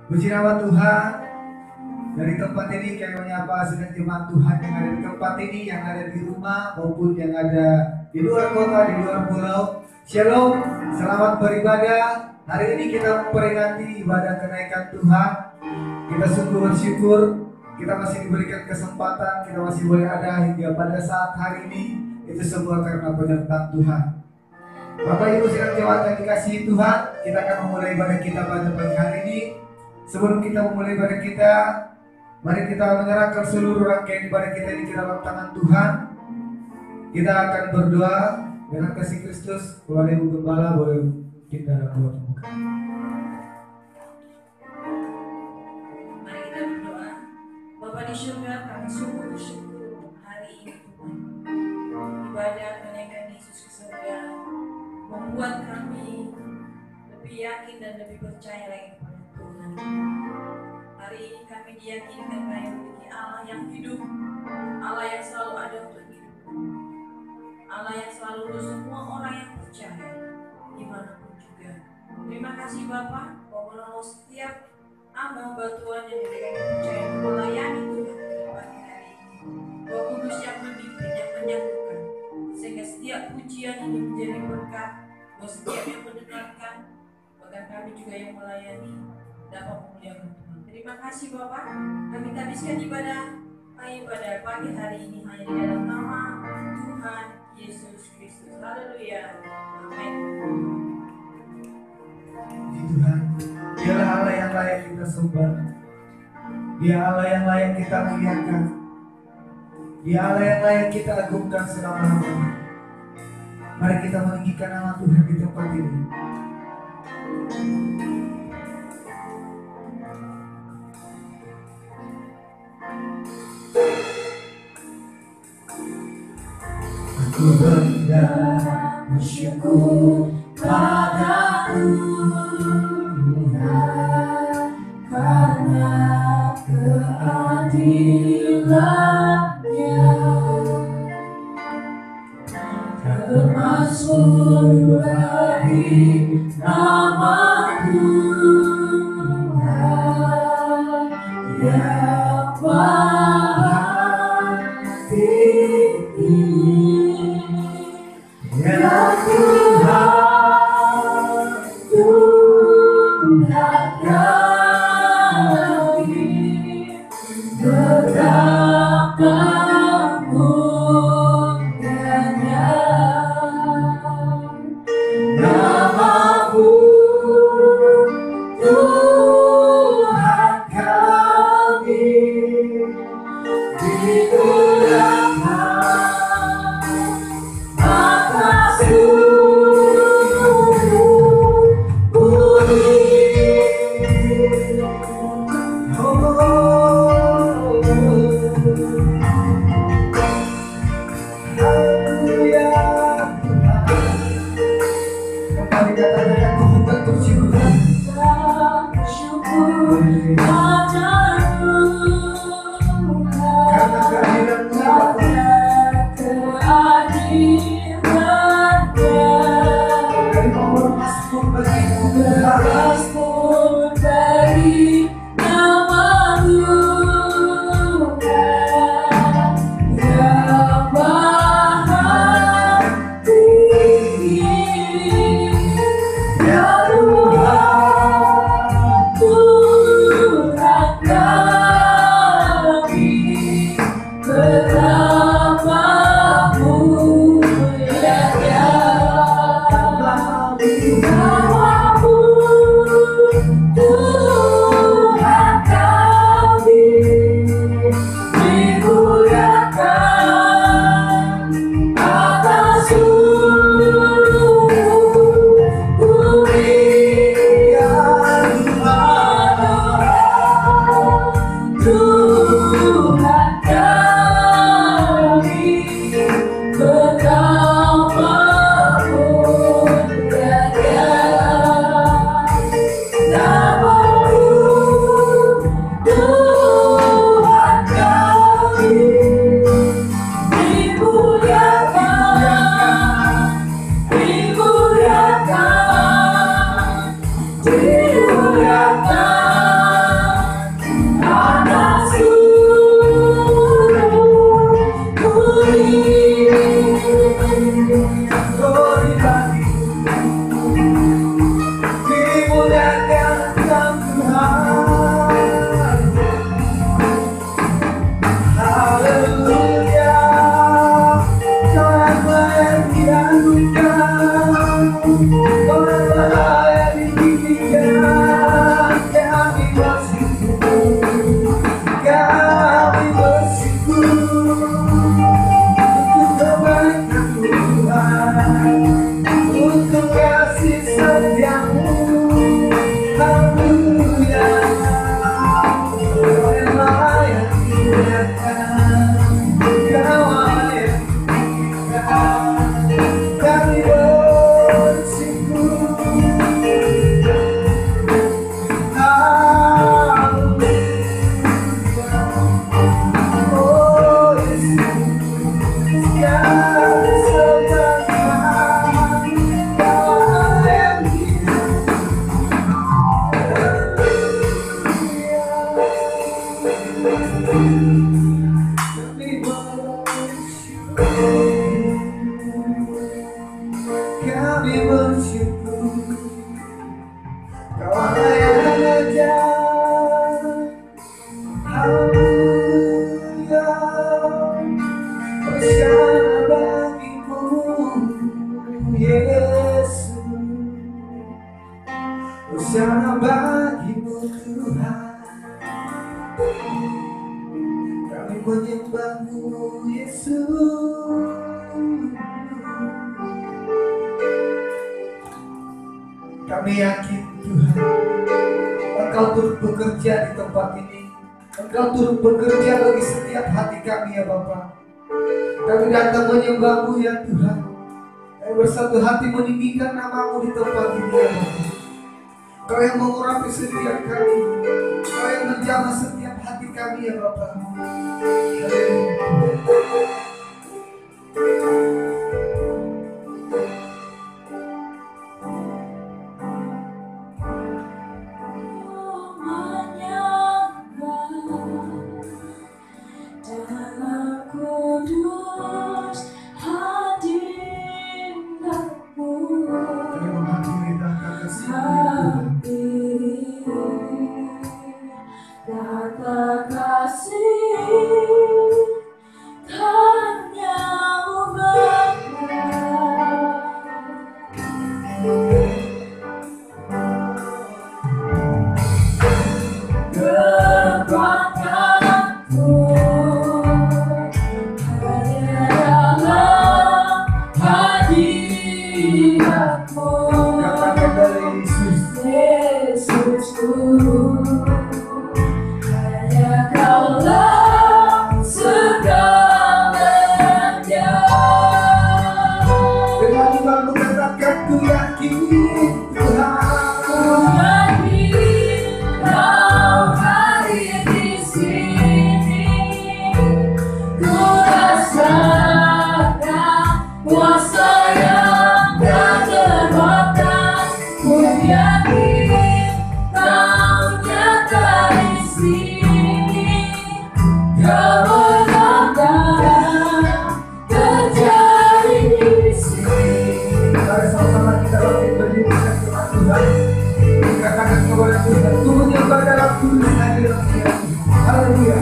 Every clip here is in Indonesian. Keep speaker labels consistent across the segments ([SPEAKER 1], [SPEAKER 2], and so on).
[SPEAKER 1] Puji nama Tuhan. Dari tempat ini kami menyapa sedang jemaat Tuhan yang ada di tempat ini, yang ada di rumah maupun yang ada di luar kota, di luar pulau. Shalom, selamat beribadah. Hari ini kita memperingati ibadah kenaikan Tuhan. Kita sungguh bersyukur, kita masih diberikan kesempatan, kita masih boleh ada hingga pada saat hari ini. Itu semua karena penyertaan Tuhan. Bapak Ibu sedang jemaat yang dikasihi Tuhan, kita akan memulai ibadah kita pada pagi hari ini. Sebelum kita memulai ibadah kita, mari kita menyerahkan seluruh rangkaian ibadah kita ini ke dalam tangan Tuhan. Kita akan berdoa dengan kasih Kristus. Kepada Ibu Gembala boleh kita berdoa.
[SPEAKER 2] Mari kita berdoa. Bapa di surga, kami sungguh bersyukur hari ini Tuhan. Ibadah kenaikan Yesus ke surga membuat kami lebih yakin dan lebih percaya lagi kepada Tuhan. Hari ini kami diyakinkan kami memiliki Allah yang hidup, Allah yang selalu ada untuk hidup, Allah yang selalu untuk semua orang yang percaya dimanapun juga. Terima kasih Bapak, bahwa menolong setiap hamba Tuhan yang diberikan kepercayaan melayani Tuhan pada pagi hari ini. Roh Kudus yang memimpin, yang menyatukan, sehingga setiap pujian ini menjadi berkat, bahwa setiap yang mendengarkan, bahkan kami juga yang melayani, dapat memuliakan Tuhan. Terima kasih Bapak, kami habiskan ibadah pada pagi hari ini hanya di dalam nama Tuhan Yesus Kristus. Haleluya. Amin.
[SPEAKER 1] Tuhan, Dialah Allah yang layak kita sembah. Dia Allah yang layak kita muliakan. Dia Allah yang layak kita agungkan selama-lamanya. Mari kita meninggikan nama Tuhan di tempat ini. Aku beribadah bersyukur pada Tuhan karena keadilan-Nya. Termasuk dari nama Tuhan yang Maha Tinggi. Ya Tuhan, Tuhan kami, betapa mudahnya nama-Mu, Tuhan kami, dimuliakan atas seluruh bumi. Haleluya. Kembali katakan Tuhan bersyukur. Bersyukur pada Tuhan karena keadilan-Nya. Dari nomor Mazmur dari nama Tuhan yang Maha Tinggi. Ya Tuhan, Tuhan kami, betapa mulianya nama-Mu, Tuhan kami, dimuliakan atas seluruh bumi. Ya Tuhan kami, betapa mulianya nama-Mu, Tuhan kami, dimuliakan, dimuliakan, dimuliakan Kau yang aja. Haleluya. Hosana bagimu Yesus. Hosana bagimu Tuhan. Kami menyembahmu Yesus. Kami yakin Tuhan, Engkau turut bekerja di tempat ini. Engkau turut bekerja bagi setiap hati kami ya Bapa. Kami datang menyembahmu ya Tuhan. Kami bersatu hati meninggikan namamu di tempat ini ya Bapa. Kau yang mengurapi setiap kami. Kau yang menjamah setiap hati kami ya Bapa. Haleluya.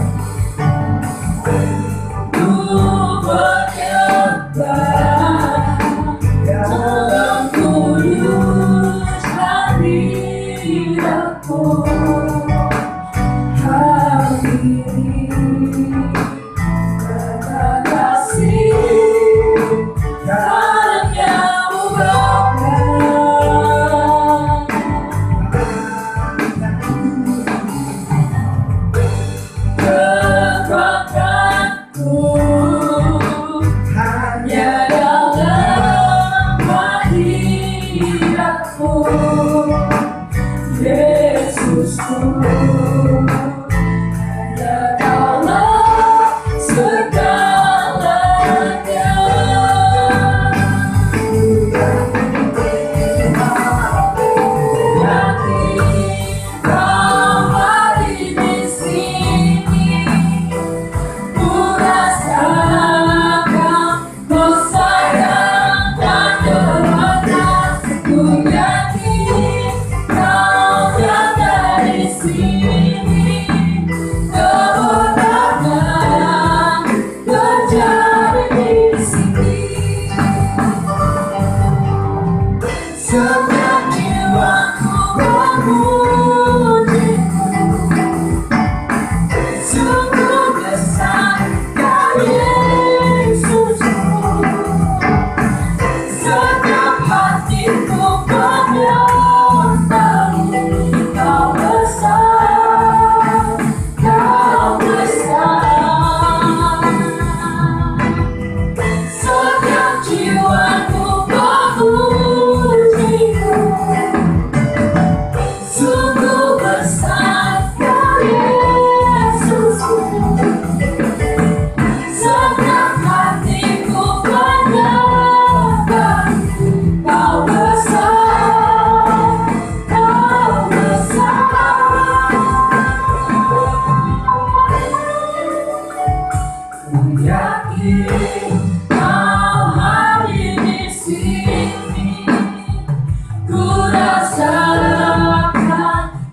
[SPEAKER 2] Ku yakin kau jaga di sini.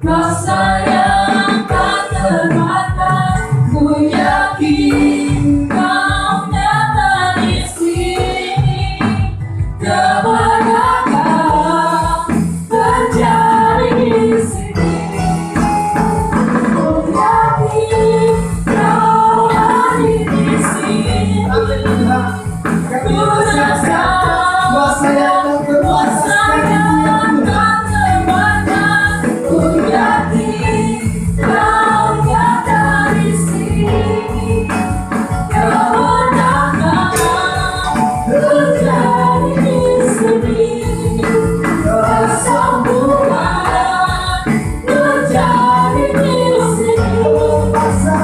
[SPEAKER 2] Rasa yang tak terbatas, ku yakin kau nyata di sini. Kebenaran terjadi di sini. Ku yakin kau hadir di sini.
[SPEAKER 1] Amin Tuhan. Kami
[SPEAKER 2] Ku rasa
[SPEAKER 1] kuasa yang tak terbatas dari Tuhan.
[SPEAKER 2] ku yakin kau nyata di sini. Kebenaran terjadi di sini. Kesembuhan terjadi di sini. Kuasa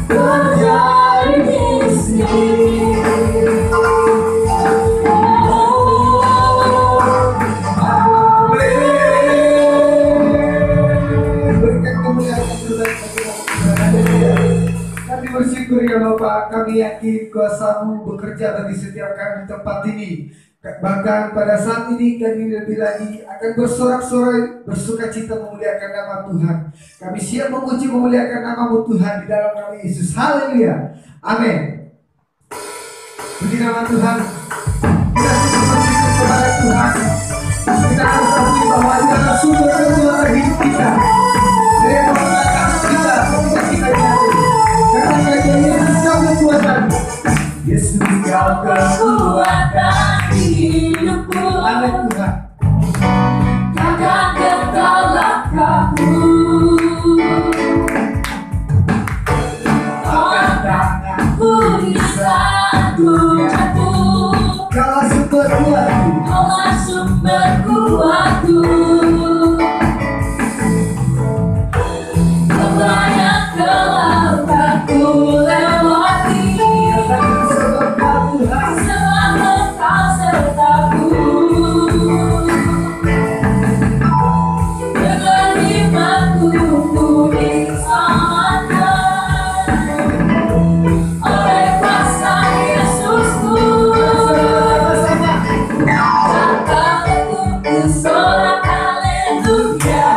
[SPEAKER 2] terjadi di sini.
[SPEAKER 1] Berikan kemuliaan Tuhan. Kami bersyukur ya Bapak, kami yakin kuasa-Mu bekerja bagi setiap kami di tempat ini. Bahkan pada saat ini kami lebih lagi akan bersorak-sorai, bersuka cita memuliakan nama Tuhan. Kami siap memuji memuliakan nama-Mu Tuhan di dalam nama Yesus. Haleluya. Amin. Puji nama Tuhan. Kita bersyukur kepada Tuhan. Kita harus akui bahwa Dia adalah sumber kebenaran hidup kita. Dia yang mengatakan kita ketika kita jatuh. Karena kata Yesus kau kekuatan. Yesus kau
[SPEAKER 2] Kekuatan hidupku,
[SPEAKER 1] Amin Tuhan.
[SPEAKER 2] takkan kekal langkahku.
[SPEAKER 1] Angkat tanganku
[SPEAKER 2] Ku di saat ku jatuh,
[SPEAKER 1] kau sumber kuatku.
[SPEAKER 2] Kaulah sumber kuatku. Kaulah yang telah ku lewati.
[SPEAKER 1] Sebab kau Tuhan.
[SPEAKER 2] Selama kau sertaku, dengan imanku ku diselamatkan oleh kuasa Yesusku. Kataku bersorak haleluya,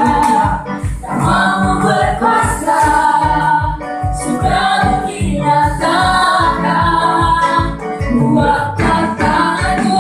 [SPEAKER 2] namamu berkuasa sudah dinyatakan. Buat tanganku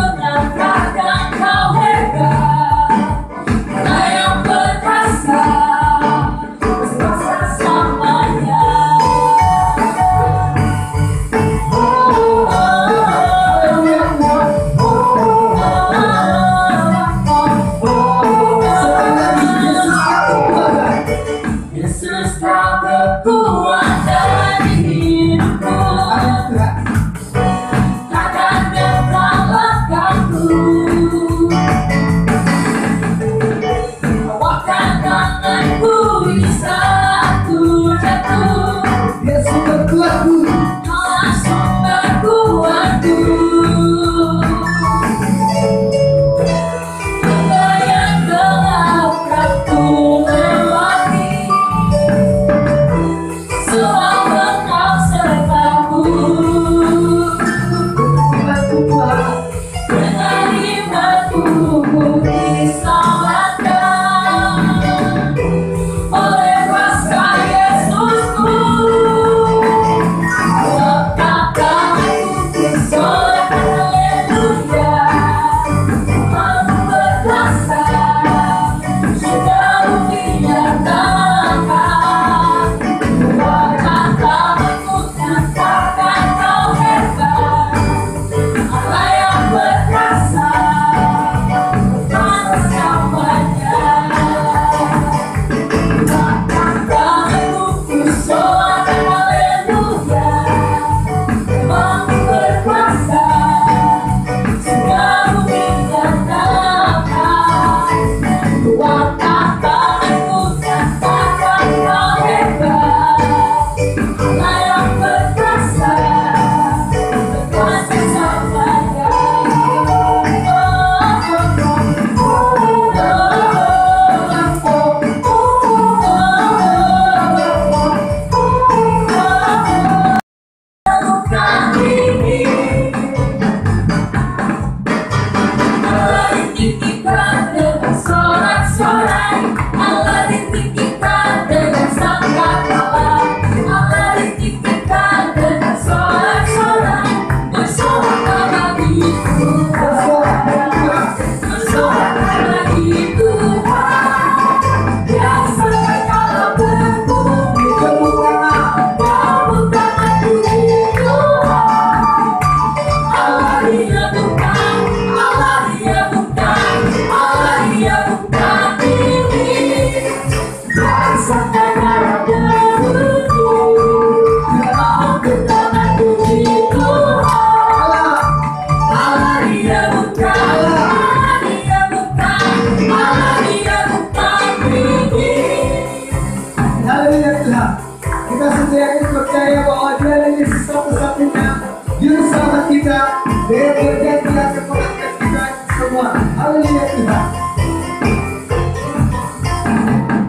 [SPEAKER 1] Dia berjanji akan mengangkat kita semua. Haleluya Tuhan.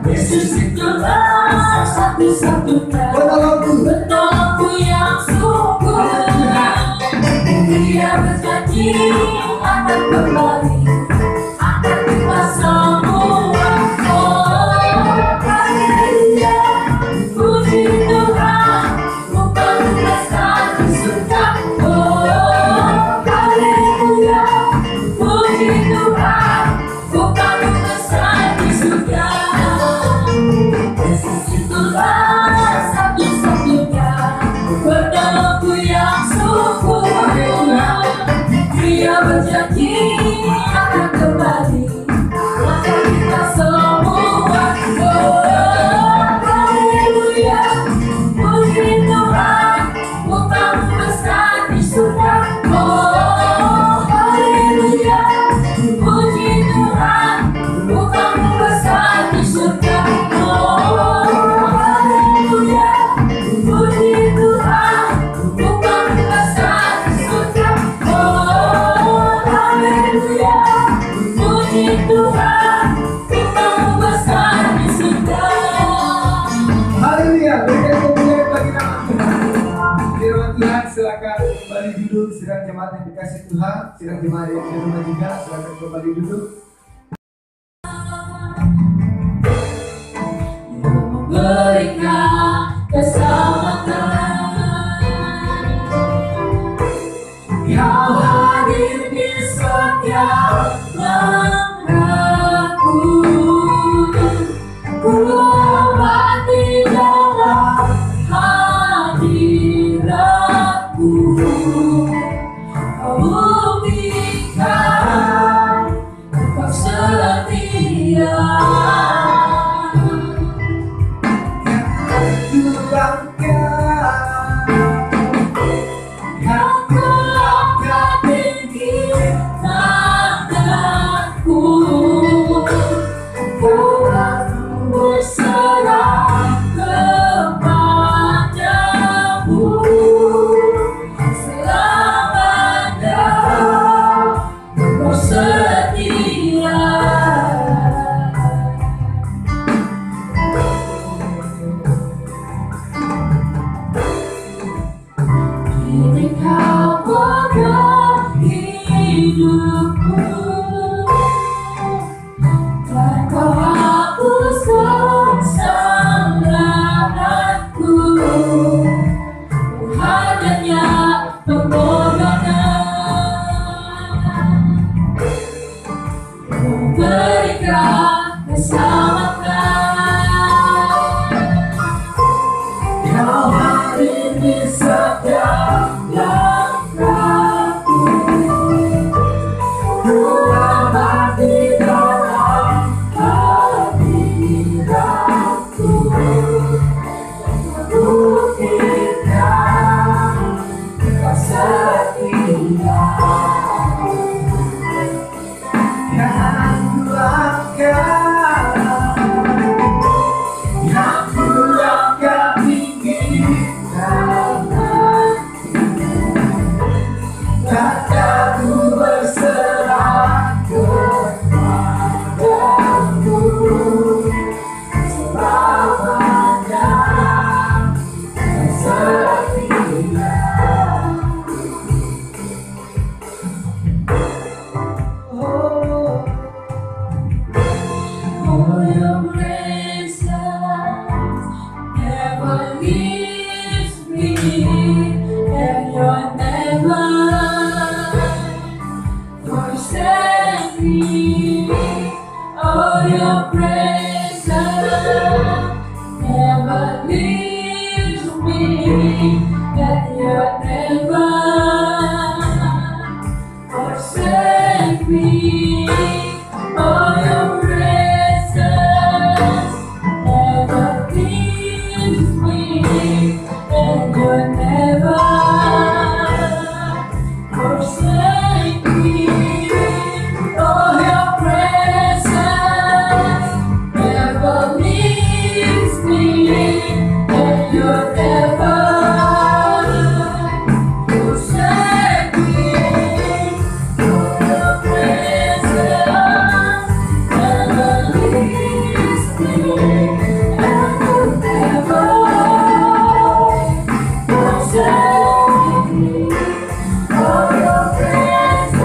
[SPEAKER 2] Yesus itulah satu-satunya penolongku yang sungguh. Dia berjanji akan kembali, akan kita semua. Oh, haleluya, puji Tuhan, bukan berasal di surga. Oh, haleluya, puji Tuhan, bukan berasal di surga. Yesus itulah satu-satunya penolongku yang sungguh. Dia berjanji akan kembali, akan kita semua. Oh, haleluya, puji Tuhan, bukan besar di surga. Oh, haleluya, puji Tuhan, bukan besar di surga. Oh, haleluya, puji Tuhan, bukan besar di surga. Oh, haleluya, puji Tuhan, bukan besar di surga.
[SPEAKER 1] Haleluya. Berikan kemuliaan bagi nama Tuhan. Firman Tuhan, silakan kembali duduk. Sidang jemaat yang dikasih Tuhan, sidang jemaat yang di rumah juga, silakan kembali duduk.
[SPEAKER 2] Berikan keselamatan, Kau hadir di setiap langkahku. Ku mati dalam hadiratku. Kau buktikan Kau setia. forsake me. Oh, your presence never leaves me, and you never forsake me. Oh, your presence never leaves me, and you never forsake me. Oh, your presence never leaves me, and you never forsake me. Oh, your presence never leaves me, and you never forsake me. Oh, your presence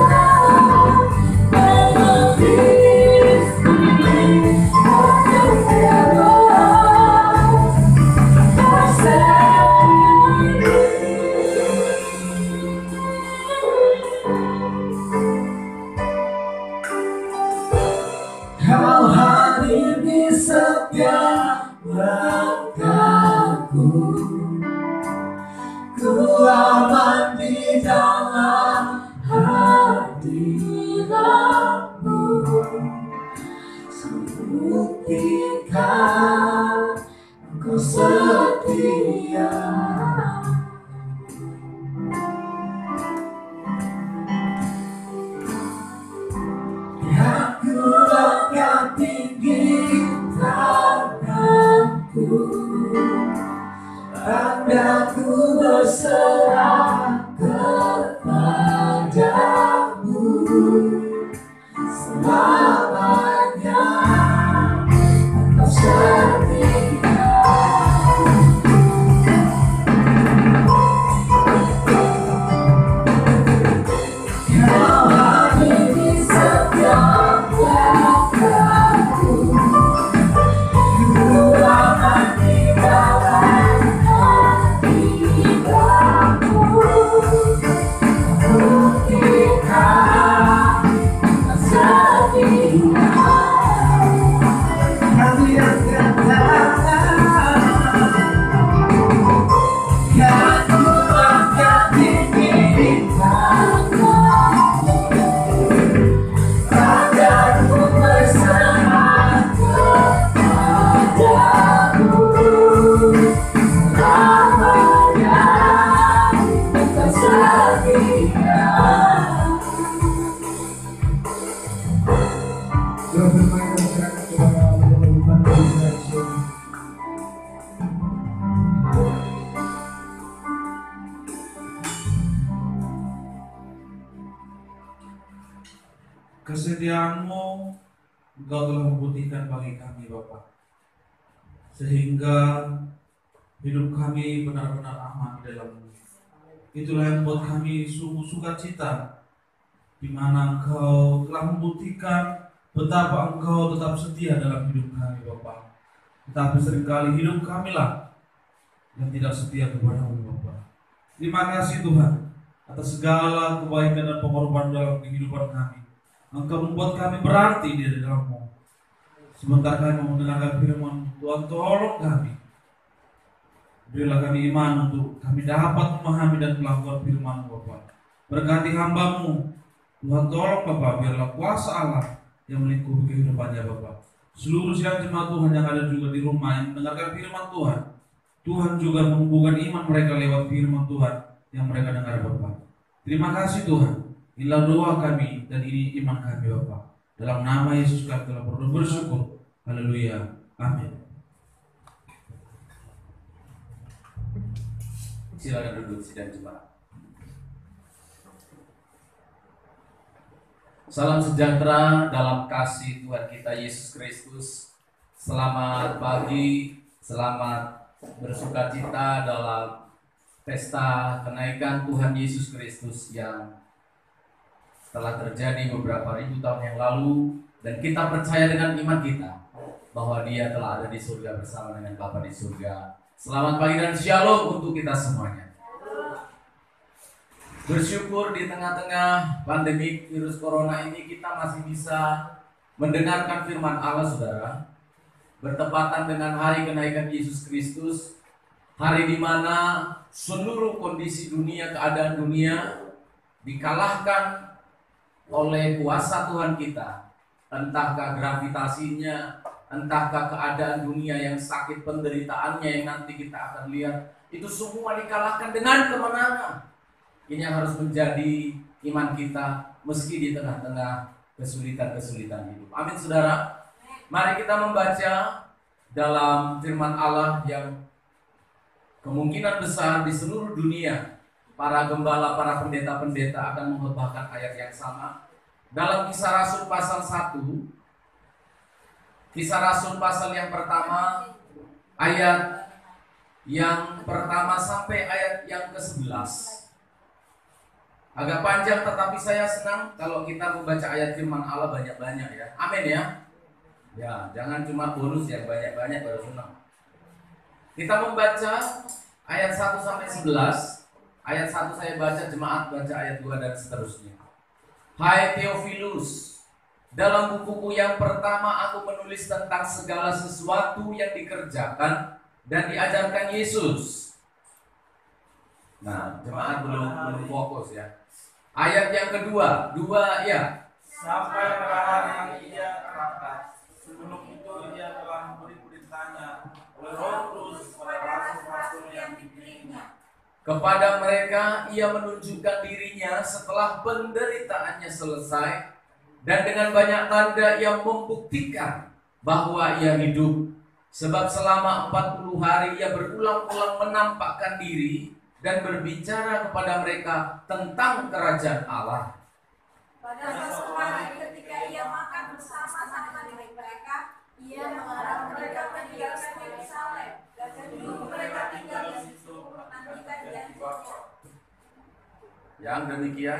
[SPEAKER 2] never leaves me, and you never
[SPEAKER 1] Kau hadir di setiap langkahku, ku aman di dalam hadiratmu. Buktikan ku setia. Aku akan tinggi tanganku, tanda ku berserah kepadamu selamanya. Kau setia. Kau hadir di setiap langkahku, ku aman di dalam hadiratmu. Buktikan kau setia. Kami akan aku akan tinggi tanganmu, tanganku berserah kepadamu selamanya. Kau setia. Doa bermain dan serahkan kepada Allah Tuhan Yesus.
[SPEAKER 3] Kesetiaan-Mu Engkau telah membuktikan bagi kami Bapa, sehingga hidup kami benar-benar aman di dalam-Mu. Itulah yang membuat kami sungguh sukacita, di mana Engkau telah membuktikan betapa Engkau tetap setia dalam hidup kami Bapa. Tetapi seringkali hidup kamilah yang tidak setia kepada-Mu Bapa. Terima kasih Tuhan atas segala kebaikan dan pengorbanan dalam kehidupan kami. Engkau membuat kami berarti di dalam-Mu. Sebentar kami mendengarkan firman Tuhan, tolong kami. Berilah kami iman untuk kami dapat memahami dan melakukan firman-Mu Bapa. Berkati hamba-Mu Tuhan, tolong Bapa, biarlah kuasa Allah yang melingkupi kehidupannya Bapa. Seluruh sidang jemaat Tuhan yang ada juga di rumah yang mendengarkan firman Tuhan, Tuhan juga menumbuhkan iman mereka lewat firman Tuhan yang mereka dengar Bapa. Terima kasih Tuhan. Inilah doa kami dan ini iman kami Bapa. Dalam nama Yesus kami telah bersyukur. Haleluya. Amin. Silakan duduk sidang jemaat.
[SPEAKER 4] Salam sejahtera dalam kasih Tuhan kita Yesus Kristus. Selamat pagi, selamat bersukacita dalam pesta kenaikan Tuhan Yesus Kristus yang telah terjadi beberapa ribu tahun yang lalu, dan kita percaya dengan iman kita bahwa Dia telah ada di surga bersama dengan Bapa di surga. Selamat pagi dan shalom untuk kita semuanya. Bersyukur di tengah-tengah pandemi virus corona ini kita masih bisa mendengarkan firman Allah, saudara. Bertepatan dengan hari kenaikan Yesus Kristus, hari di mana seluruh kondisi dunia, keadaan dunia dikalahkan oleh kuasa Tuhan kita. Entahkah gravitasinya, entahkah keadaan dunia yang sakit, penderitaannya yang nanti kita akan lihat, itu semua dikalahkan dengan kemenangan. Ini yang harus menjadi iman kita meski di tengah-tengah kesulitan-kesulitan hidup. Amin, saudara. Mari kita membaca dalam firman Allah yang kemungkinan besar di seluruh dunia para gembala, para pendeta-pendeta akan mengkhotbahkan ayat yang sama. Dalam Kisah Rasul pasal 1, Kisah Rasul pasal yang pertama, ayat yang pertama sampai ayat yang ke-11. Agak panjang, tetapi saya senang kalau kita membaca ayat firman Allah banyak-banyak ya. Amin ya. Ya, jangan cuma bonus yang banyak-banyak baru senang. Kita membaca ayat 1 sampai 11. Ayat 1 saya baca, jemaat baca ayat 2 dan seterusnya. Hai Theophilus, dalam bukuku yang pertama aku menulis tentang segala sesuatu yang dikerjakan dan diajarkan Yesus. Nah, jemaat belum fokus ya. Ayat yang kedua, ya.
[SPEAKER 3] Sampai pada hari yang ia katakan, sebelum itu ia telah memberi perintahnya oleh Roh Kudus kepada rasul-rasul yang dipilihnya.
[SPEAKER 4] Kepada mereka ia menunjukkan dirinya setelah penderitaannya selesai, dan dengan banyak tanda ia membuktikan bahwa ia hidup. Sebab selama 40 hari ia berulang-ulang menampakkan diri dan berbicara kepada mereka tentang kerajaan Allah.
[SPEAKER 5] Pada suatu hari ketika ia makan bersama-sama dengan mereka, ia melarang mereka meninggalkan Yerusalem dan menyuruh mereka tinggal di situ menantikan janjinya.
[SPEAKER 4] Yang demikian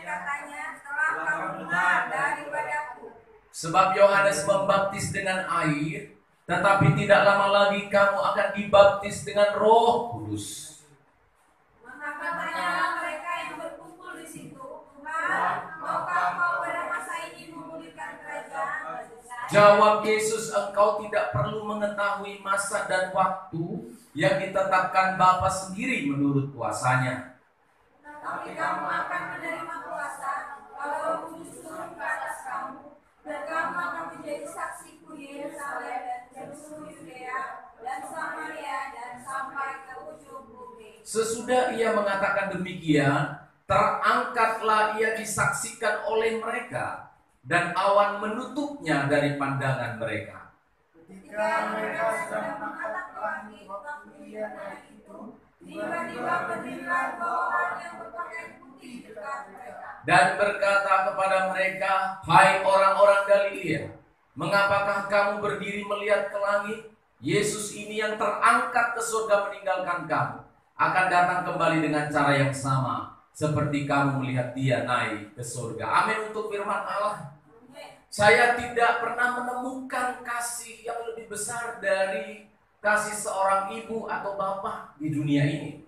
[SPEAKER 5] Katanya, telah kamu dengar daripadaku.
[SPEAKER 4] Sebab Yohanes membaptis dengan air, tetapi tidak lama lagi kamu akan dibaptis dengan Roh Kudus.
[SPEAKER 5] Katanya mereka yang berkumpul di situ, Tuhan, maukah kau pada masa ini memulihkan kerajaan?
[SPEAKER 4] Jawab Yesus, engkau tidak perlu mengetahui masa dan waktu yang ditetapkan Bapa sendiri menurut kuasanya.
[SPEAKER 5] Tapi kamu akan menerima kuasa kalau Roh Kudus turun ke atas kamu, dan kamu akan menjadi saksiku di Yerusalem dan di seluruh Yudea dan Samaria dan sampai ke ujung bumi.
[SPEAKER 4] Sesudah ia mengatakan demikian, terangkatlah ia disaksikan oleh mereka, dan awan menutupnya dari pandangan mereka.
[SPEAKER 1] Ketika mereka sedang mengangkat ke langit waktu ia naik itu, tiba-tiba berdirilah 2 orang yang berpakaian putih dekat mereka.
[SPEAKER 4] Dan berkata kepada mereka, hai orang-orang Galilea, mengapakah kamu berdiri melihat ke langit? Yesus ini yang terangkat ke surga meninggalkan kamu, akan datang kembali dengan cara yang sama seperti kamu melihat dia naik ke surga. Amin untuk firman Allah. Saya tidak pernah menemukan kasih yang lebih besar dari kasih seorang ibu atau bapak di dunia ini.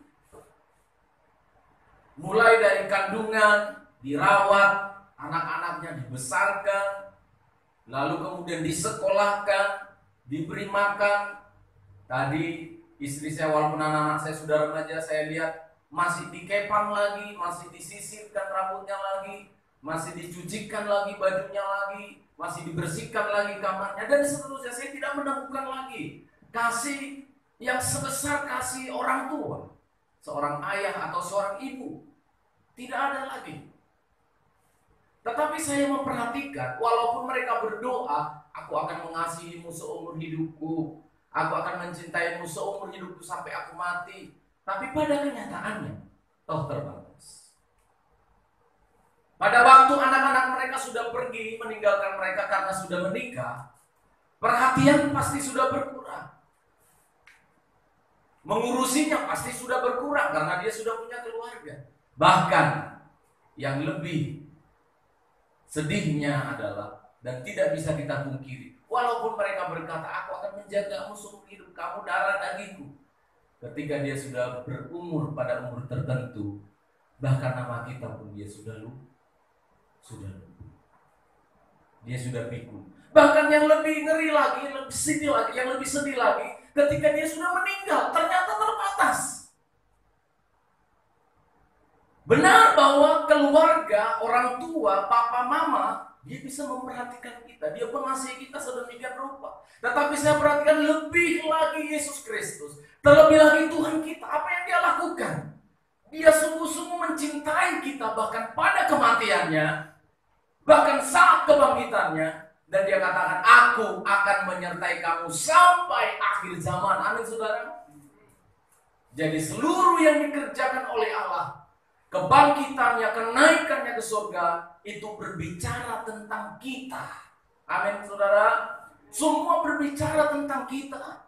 [SPEAKER 4] Mulai dari kandungan, dirawat, anak-anaknya dibesarkan, lalu kemudian disekolahkan, diberi makan. Tadi istri saya, walaupun anak-anak saya sudah remaja, saya lihat masih dikepang lagi, masih disisirkan rambutnya lagi, masih dicucikan lagi bajunya lagi, masih dibersihkan lagi kamarnya, dan seterusnya. Saya tidak menemukan lagi kasih yang sebesar kasih orang tua, seorang ayah atau seorang ibu. Tidak ada lagi. Tetapi saya memperhatikan, walaupun mereka berdoa, aku akan mengasihimu seumur hidupku, aku akan mencintaimu seumur hidupku sampai aku mati. Tapi pada kenyataannya, toh terbatas. Pada waktu anak-anak mereka sudah pergi meninggalkan mereka karena sudah menikah, perhatian pasti sudah berkurang. Mengurusinya pasti sudah berkurang karena dia sudah punya keluarga. Bahkan yang lebih sedihnya adalah, dan tidak bisa kita pungkiri, walaupun mereka berkata, aku akan menjagamu seumur hidup, kamu darah dagingku. Ketika dia sudah berumur pada umur tertentu, Bahkan nama kita pun dia sudah lupa. Dia sudah pikun. Bahkan yang lebih ngeri lagi, yang lebih sedih lagi, ketika dia sudah meninggal, ternyata terbatas. Benar bahwa keluarga, orang tua, papa, mama, dia bisa memperhatikan kita, dia mengasihi kita sedemikian rupa. Tetapi saya perhatikan lebih lagi Yesus Kristus, terlebih lagi Tuhan kita, apa yang dia lakukan? Dia sungguh-sungguh mencintai kita, bahkan pada kematiannya, bahkan saat kebangkitannya, dan dia katakan, aku akan menyertai kamu sampai akhir zaman. Amin, saudara. Jadi seluruh yang dikerjakan oleh Allah, kebangkitannya, kenaikannya ke surga, itu berbicara tentang kita. Amin, saudara. Semua berbicara tentang kita.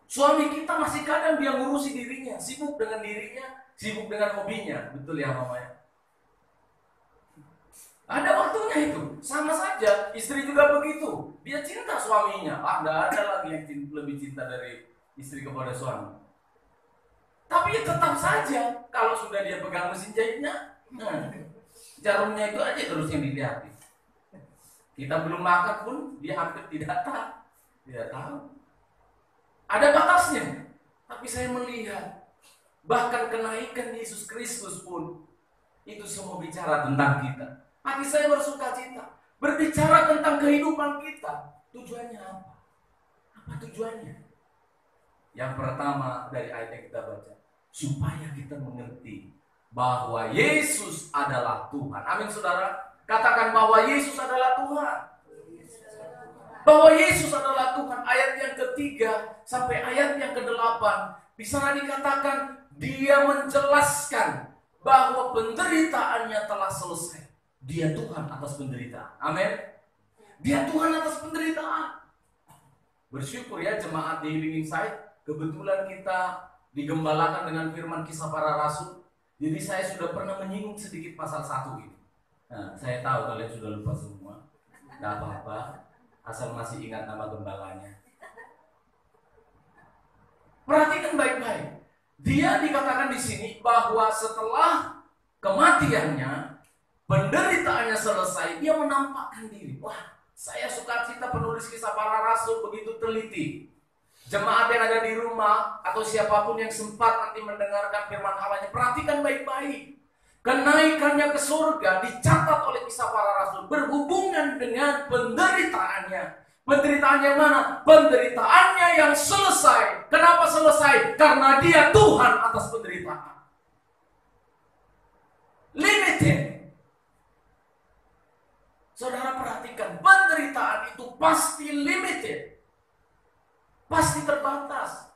[SPEAKER 4] Suami kita masih kadang dia ngurusi dirinya, sibuk dengan dirinya, sibuk dengan hobinya. Betul ya, Mama ya? Ada waktunya itu. Sama saja, istri juga begitu. Dia cinta suaminya. Tidak ada lagi yang lebih cinta dari istri kepada suami. Tapi tetap saja, kalau sudah dia pegang mesin jahitnya, jarumnya itu aja terus yang dilihat. Kita belum makan pun, dia hampir tidak tahu. Ada batasnya. Tapi saya melihat, bahkan kenaikan Yesus Kristus pun, itu semua bicara tentang kita. Hati saya bersuka cita. Berbicara tentang kehidupan kita. Tujuannya apa? Apa tujuannya? Yang pertama dari ayat yang kita baca. Supaya kita mengerti bahwa Yesus adalah Tuhan. Amin, saudara. Katakan bahwa Yesus adalah Tuhan. Bahwa Yesus adalah Tuhan. Ayat yang ketiga sampai ayat yang ke-8. Bisa dikatakan dia menjelaskan bahwa penderitaannya telah selesai. Dia Tuhan atas penderitaan. Amin. Dia Tuhan atas penderitaan. Bersyukur ya jemaat di Healing Insight. Kebetulan kita digembalakan dengan firman Kisah Para Rasul. Jadi saya sudah pernah menyinggung sedikit pasal 1 ini. Nah, saya tahu kalian sudah lupa semua. Tidak apa-apa. Asal masih ingat nama gembalanya. Perhatikan baik-baik. Dia dikatakan di sini bahwa setelah kematiannya, penderitaannya selesai, dia menampakkan diri. Wah, saya suka cita penulis Kisah Para Rasul begitu teliti. Jemaat yang ada di rumah atau siapapun yang sempat nanti mendengarkan firman Allah-Nya, perhatikan baik-baik. Kenaikannya ke surga dicatat oleh Kisah Para Rasul berhubungan dengan penderitaannya. Penderitaannya mana? Penderitaannya yang selesai. Kenapa selesai? Karena dia Tuhan atas penderitaan. Limited. Saudara perhatikan, penderitaan itu pasti limited. Pasti terbatas.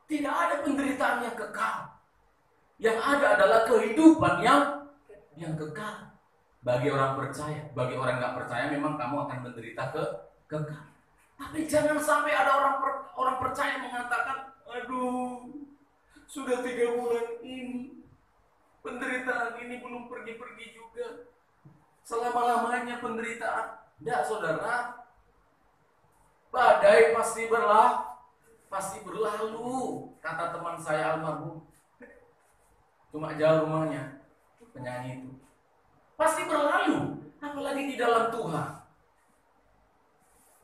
[SPEAKER 4] Tidak ada penderitaan yang kekal. Yang ada adalah kehidupan yang kekal. Bagi orang percaya, bagi orang nggak percaya memang kamu akan menderita kekal. Tapi jangan sampai ada orang percaya mengatakan, aduh, sudah 3 bulan ini penderitaan ini belum pergi-pergi juga. Selama-lamanya penderitaan. Tidak, saudara. Badai pasti berlalu. Kata teman saya almarhum. Cuma jauh rumahnya, penyanyi itu. Pasti berlalu. Apalagi di dalam Tuhan.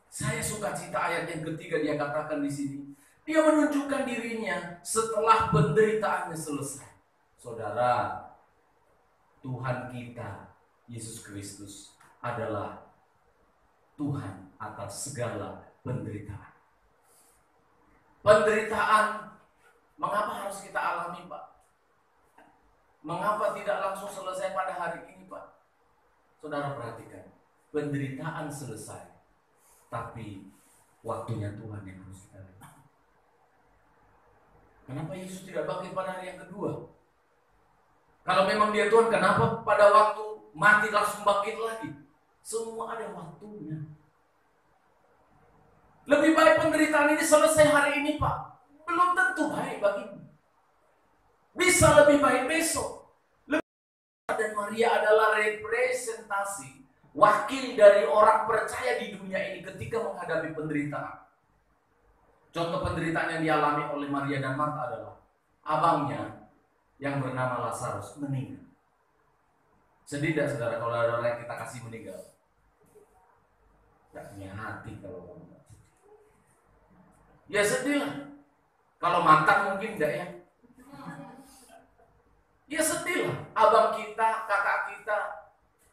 [SPEAKER 4] Saya suka cita ayat yang ketiga dia katakan di sini. Dia menunjukkan dirinya setelah penderitaannya selesai. Saudara, Tuhan kita Yesus Kristus adalah Tuhan atas segala penderitaan. Penderitaan, mengapa harus kita alami, Pak? Mengapa tidak langsung selesai pada hari ini, Pak? Saudara perhatikan, penderitaan selesai, tapi waktunya Tuhan yang harus kita lihat. Kenapa Yesus tidak bangkit pada hari yang kedua? Kalau memang dia Tuhan, kenapa pada waktu mati langsung bangkit lagi? Semua ada waktunya. Lebih baik penderitaan ini selesai hari ini, Pak. Belum tentu baik bagimu. Bisa lebih baik besok. Dan Maria adalah representasi, wakil dari orang percaya di dunia ini ketika menghadapi penderitaan. Contoh penderitaan yang dialami oleh Maria dan Marta adalah abangnya yang bernama Lazarus meninggal. Sedih tidak saudara kalau ada orang yang kita kasih meninggal? Tidak punya hati kalau orang sedih. Ya sedih lah. Kalau mantan mungkin tidak ya. Ya sedih lah. Abang kita, kakak kita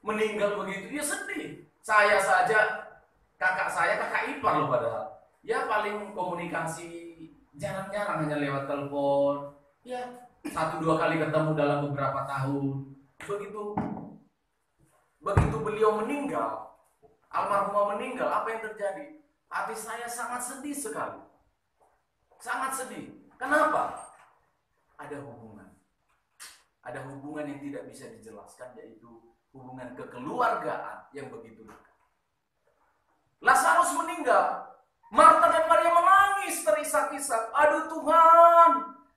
[SPEAKER 4] meninggal begitu. Ya sedih. Saya saja, kakak saya kakak ipar loh padahal. Ya paling komunikasi jarang-jarang hanya lewat telepon. Ya 1-2 kali ketemu dalam beberapa tahun. Begitu beliau meninggal, almarhumah meninggal, apa yang terjadi? Hati saya sangat sedih sekali. Sangat sedih. Kenapa? Ada hubungan. Ada hubungan yang tidak bisa dijelaskan, yaitu hubungan kekeluargaan yang begitu dekat. Lazarus meninggal. Marta dan Maria menangis terisak-isak. Aduh Tuhan,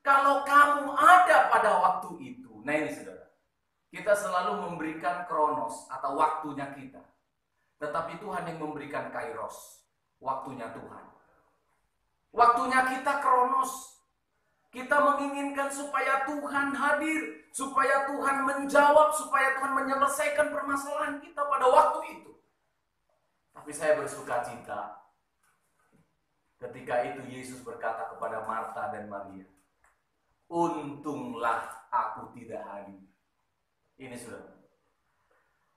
[SPEAKER 4] kalau kamu ada pada waktu itu. Nah ini saudara, kita selalu memberikan kronos atau waktunya kita. Tetapi Tuhan yang memberikan kairos, waktunya Tuhan. Waktunya kita kronos. Kita menginginkan supaya Tuhan hadir, supaya Tuhan menjawab, supaya Tuhan menyelesaikan permasalahan kita pada waktu itu. Tapi saya bersuka cita ketika itu Yesus berkata kepada Marta dan Maria, untunglah aku tidak hadir. Ini sudah.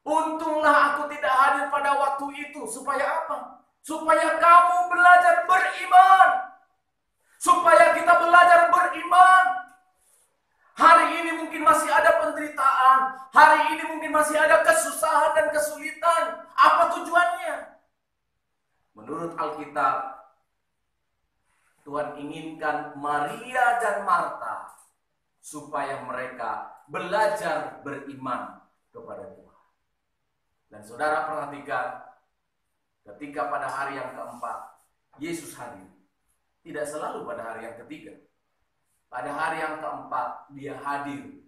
[SPEAKER 4] Untunglah aku tidak hadir pada waktu itu. Supaya apa? Supaya kamu belajar beriman. Supaya kita belajar beriman. Hari ini mungkin masih ada penderitaan. Hari ini mungkin masih ada kesusahan dan kesulitan. Apa tujuannya? Menurut Alkitab, Tuhan inginkan Maria dan Marta supaya mereka belajar beriman kepada Tuhan. Dan saudara perhatikan, ketika pada hari yang keempat Yesus hadir, tidak selalu pada hari yang ketiga. Pada hari yang keempat dia hadir.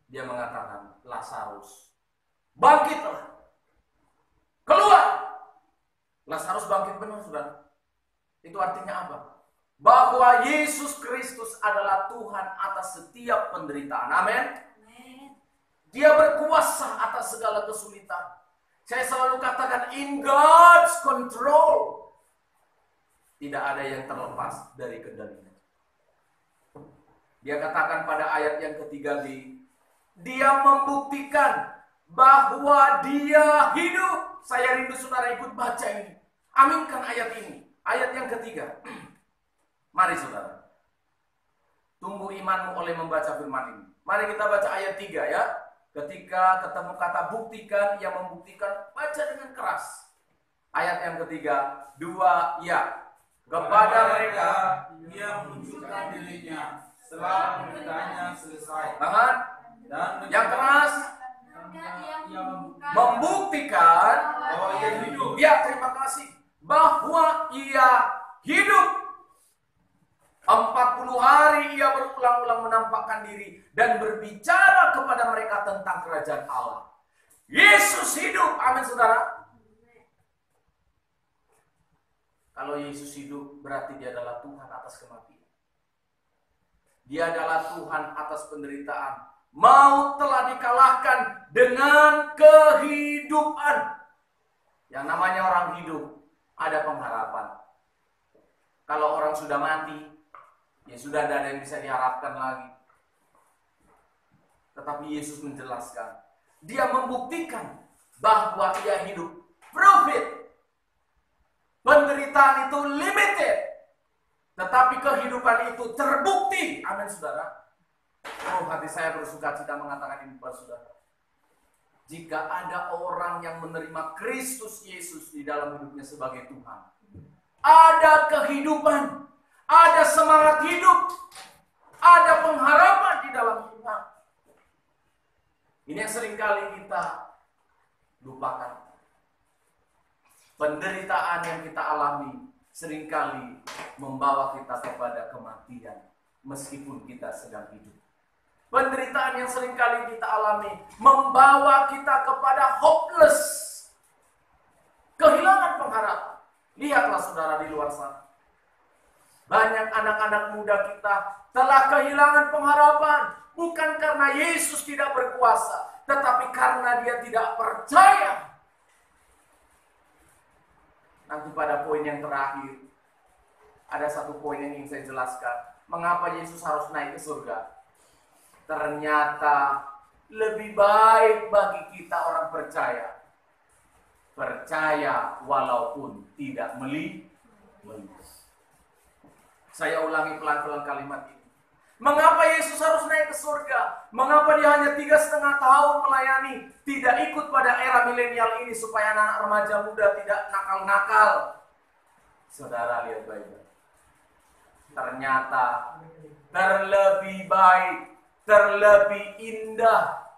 [SPEAKER 4] Dia mengatakan, Lazarus, bangkitlah, keluar. Lazarus bangkit benar, saudara. Itu artinya apa? Bahwa Yesus Kristus adalah Tuhan atas setiap penderitaan. Amin. Dia berkuasa atas segala kesulitan. Saya selalu katakan, in God's control. Tidak ada yang terlepas dari kendalinya. Dia katakan pada ayat yang ketiga dia membuktikan bahwa dia hidup. Saya rindu saudara ikut baca ini. Aminkan ayat ini. Ayat yang ketiga. Mari saudara. Tumbuh imanmu oleh membaca firman ini. Mari kita baca ayat 3 ya. Ketika ketemu kata buktikan, yang membuktikan, baca dengan keras. Ayat yang ketiga, 2 ya. Kepada mereka
[SPEAKER 3] ia menunjukkan dirinya setelah penderitaannya selesai.
[SPEAKER 4] Tahan.
[SPEAKER 3] Dan
[SPEAKER 4] Yang keras, membuktikan
[SPEAKER 3] bahwa ia hidup.
[SPEAKER 4] Ya, terima kasih. Bahwa ia hidup. 40 hari ia berulang-ulang menampakkan diri dan berbicara kepada mereka tentang kerajaan Allah. Yesus hidup. Amin saudara. Kalau Yesus hidup berarti dia adalah Tuhan atas kematian. Dia adalah Tuhan atas penderitaan. Maut telah dikalahkan dengan kehidupan. Yang namanya orang hidup, ada pengharapan. Kalau orang sudah mati, ya sudah tidak ada yang bisa diharapkan lagi. Tetapi Yesus menjelaskan, dia membuktikan bahwa ia hidup. Prove it. Penderitaan itu limited, tetapi kehidupan itu terbukti. Amin saudara. Oh, hati saya bersuka cita mengatakan ini kepada saudara. Jika ada orang yang menerima Kristus Yesus di dalam hidupnya sebagai Tuhan, ada kehidupan, ada semangat hidup, ada pengharapan di dalam Tuhan. Ini yang seringkali kita lupakan. Penderitaan yang kita alami seringkali membawa kita kepada kematian meskipun kita sedang hidup. Penderitaan yang seringkali kita alami membawa kita kepada hopeless, kehilangan pengharapan. Lihatlah saudara di luar sana. Banyak anak-anak muda kita telah kehilangan pengharapan. Bukan karena Yesus tidak berkuasa, tetapi karena dia tidak percaya. Nanti pada poin yang terakhir, ada satu poin yang ingin saya jelaskan. Mengapa Yesus harus naik ke surga? Ternyata lebih baik bagi kita orang percaya. Percaya walaupun tidak melihat. Saya ulangi pelan-pelan kalimat ini. Mengapa Yesus harus naik ke surga? Mengapa dia hanya 3,5 tahun melayani? Tidak ikut pada era milenial ini supaya anak remaja muda tidak nakal-nakal. Saudara lihat baik-baik. Ternyata terlebih baik, terlebih indah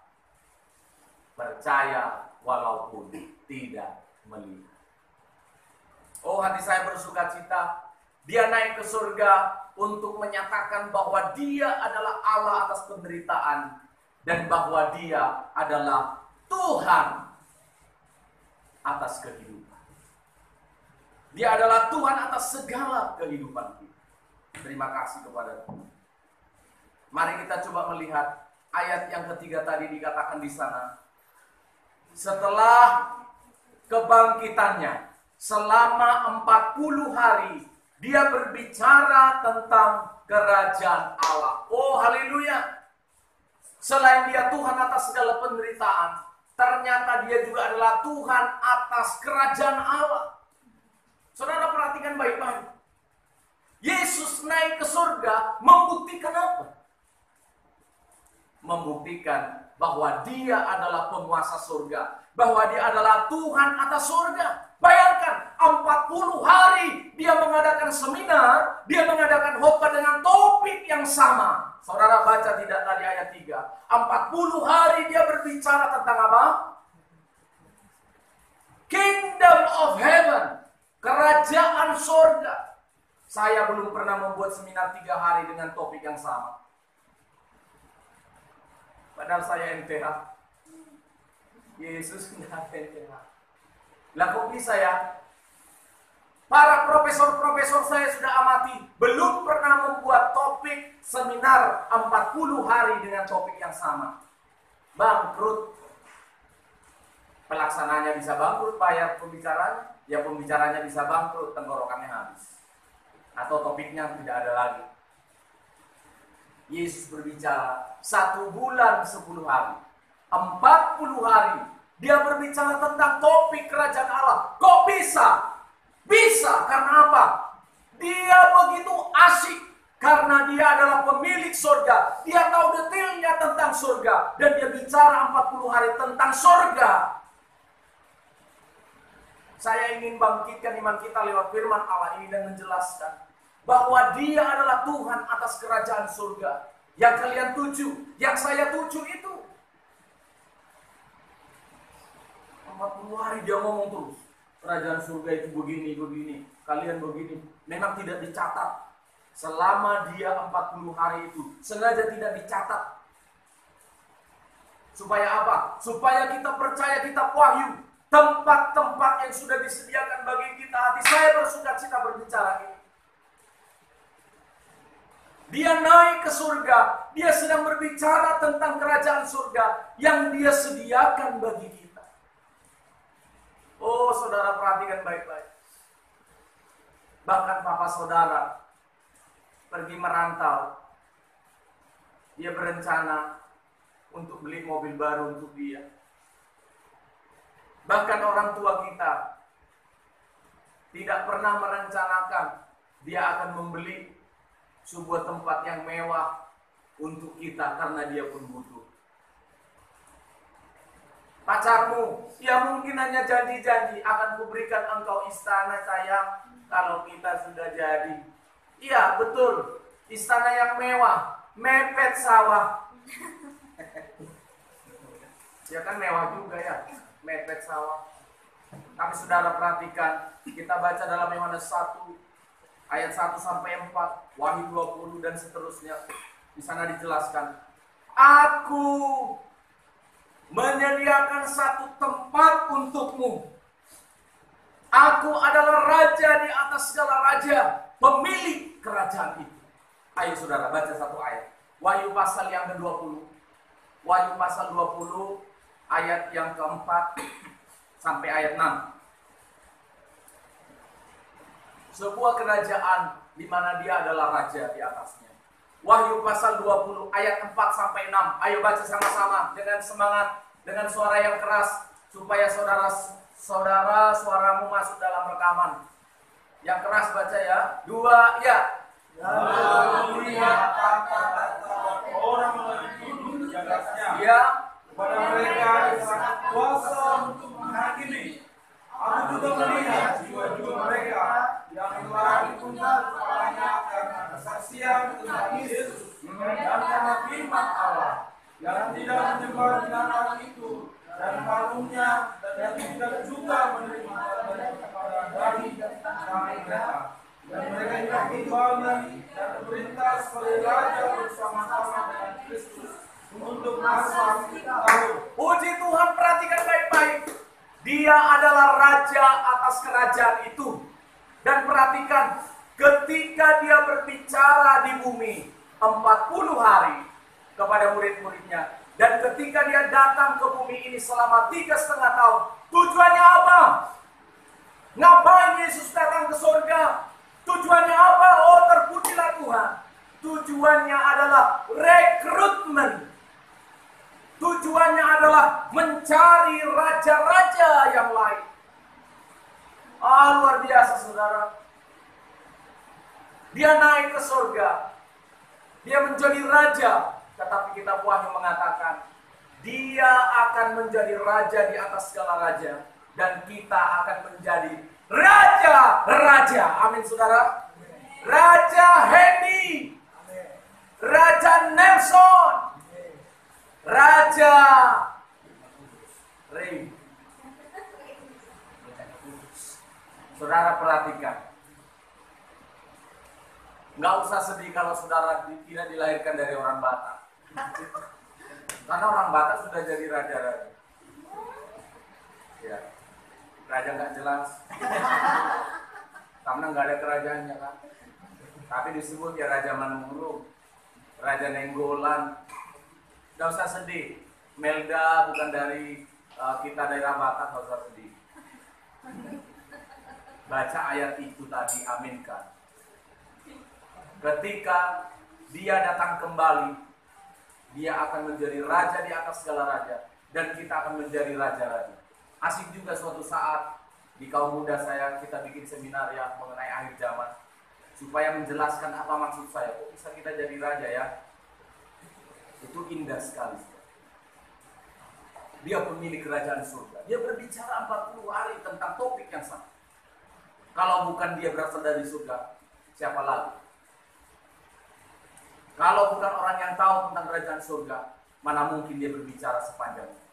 [SPEAKER 4] percaya walaupun tidak melihat. Oh, hati saya bersuka cita. Dia naik ke surga untuk menyatakan bahwa dia adalah Allah atas penderitaan dan bahwa dia adalah Tuhan atas kehidupan. Dia adalah Tuhan atas segala kehidupan kita. Terima kasih kepada Tuhan. Mari kita coba melihat ayat yang ketiga tadi dikatakan di sana. Setelah kebangkitannya selama 40 hari dia berbicara tentang kerajaan Allah. Oh haleluya. Selain dia Tuhan atas segala penderitaan, ternyata dia juga adalah Tuhan atas kerajaan Allah. Saudara perhatikan baik-baik. Yesus naik ke surga membuktikan apa? Membuktikan bahwa dia adalah penguasa surga, bahwa dia adalah Tuhan atas surga. Bayangkan 40 hari dia mengadakan seminar, dia mengadakan khotbah dengan topik yang sama. Saudara baca tidak tadi ayat 3. 40 hari dia berbicara tentang apa? Kingdom of Heaven, kerajaan surga. Saya belum pernah membuat seminar 3 hari dengan topik yang sama. Padahal saya MTH. Yesus tidak MTH. Lah kok bisa ya? Para profesor-profesor saya sudah amati, belum pernah membuat topik seminar 40 hari dengan topik yang sama. Bangkrut. Pelaksananya bisa bangkrut, bayar pembicaranya, ya pembicaranya bisa bangkrut, tenggorokannya habis. Atau topiknya tidak ada lagi. Yesus berbicara 1 bulan 10 hari, 40 hari dia berbicara tentang topik kerajaan Allah. Kok bisa? Bisa karena apa? Dia begitu asik karena dia adalah pemilik surga. Dia tahu detailnya tentang surga dan dia bicara 40 hari tentang surga. Saya ingin bangkitkan iman kita lewat firman Allah ini dan menjelaskan bahwa dia adalah Tuhan atas kerajaan surga. Yang kalian tuju, yang saya tuju itu 40 hari dia ngomong terus. Kerajaan surga itu begini, begini, kalian begini. Memang tidak dicatat. Selama dia 40 hari itu sengaja tidak dicatat. Supaya apa? Supaya kita percaya, kita wahyu. Tempat-tempat yang sudah disediakan bagi kita. Hati saya bersuka cita berbicara ini. Dia naik ke surga. Dia sedang berbicara tentang kerajaan surga yang dia sediakan bagi kita. Oh, saudara perhatikan baik-baik. Bahkan papa saudara pergi merantau. Dia berencana untuk beli mobil baru untuk dia. Bahkan orang tua kita tidak pernah merencanakan dia akan membeli sebuah tempat yang mewah untuk kita karena dia pun butuh. Pacarmu, ya mungkin hanya janji-janji akan kuberikan engkau istana sayang kalau kita sudah jadi. Iya betul, istana yang mewah, mepet sawah. Ya kan mewah juga ya, mepet sawah. Tapi saudara perhatikan, kita baca dalam Yohanes 1 ayat 1 sampai 4, Wahyu 20 dan seterusnya. Di sana dijelaskan, aku menyediakan satu tempat untukmu. Aku adalah raja di atas segala raja, pemilik kerajaan itu. Ayo saudara baca satu ayat. Wahyu pasal yang ke-20. Wahyu pasal 20 ayat yang keempat sampai ayat 6. Sebuah kerajaan di mana dia adalah raja di atasnya. Wahyu pasal 20 ayat 4 sampai 6. Ayo baca sama-sama dengan semangat, dengan suara yang keras supaya saudara suaramu masuk dalam rekaman. Yang keras baca ya. 2 ya.
[SPEAKER 3] Lalu melihat orang duduk di atasnya.
[SPEAKER 4] Ya.
[SPEAKER 3] Kepada mereka disangkut kuasa untuk menghakimi. Aku juga melihat jiwa-jiwa mereka yang telah ditunggal kepalanya karena kesaksian tentang Yesus dan karena firman Allah, yang tidak menyembah binatang itu dan kalungnya, dan tidak juga menerima kepada dari mereka. Dan mereka yang kembali dan berperintah sebagai raja bersama-sama dengan Kristus untuk masa tahun.
[SPEAKER 4] Puji Tuhan, perhatikan baik-baik. Dia adalah raja atas kerajaan itu. Dan perhatikan, ketika dia berbicara di bumi 40 hari kepada murid-muridnya, dan ketika dia datang ke bumi ini selama 3,5 tahun, tujuannya apa? Ngapain Yesus datang ke surga? Tujuannya apa? Oh, terpujilah Tuhan. Tujuannya adalah rekrutmen. Tujuannya adalah mencari raja-raja yang lain. Luar biasa saudara. Dia naik ke surga. Dia menjadi raja. Tetapi kitab Wahyu mengatakan, dia akan menjadi raja di atas segala raja. Dan kita akan menjadi raja-raja. Amin saudara. Raja Hendy. Raja Nelson. Raja Ray. Saudara perhatikan. Nggak usah sedih kalau saudara tidak dilahirkan dari orang Batak. Karena orang Batak sudah jadi raja-raja. Ya. Raja nggak jelas. Karena nggak ada kerajaannya kan. Tapi disebut ya Raja Manurung, Raja Nenggolan. Nggak usah sedih. Melda bukan dari kita daerah Batak, nggak usah sedih. Baca ayat itu tadi, aminkan. Ketika dia datang kembali, dia akan menjadi raja di atas segala raja, dan kita akan menjadi raja-raja. Asik juga suatu saat di kaum muda saya, kita bikin seminar ya mengenai akhir zaman, supaya menjelaskan apa maksud saya. Kok bisa kita jadi raja ya? Itu indah sekali. Dia pemilik kerajaan surga. Dia berbicara 40 hari tentang topik yang sama. Kalau bukan dia berasal dari surga, siapa lagi? Kalau bukan orang yang tahu tentang kerajaan surga, mana mungkin dia berbicara sepanjang itu?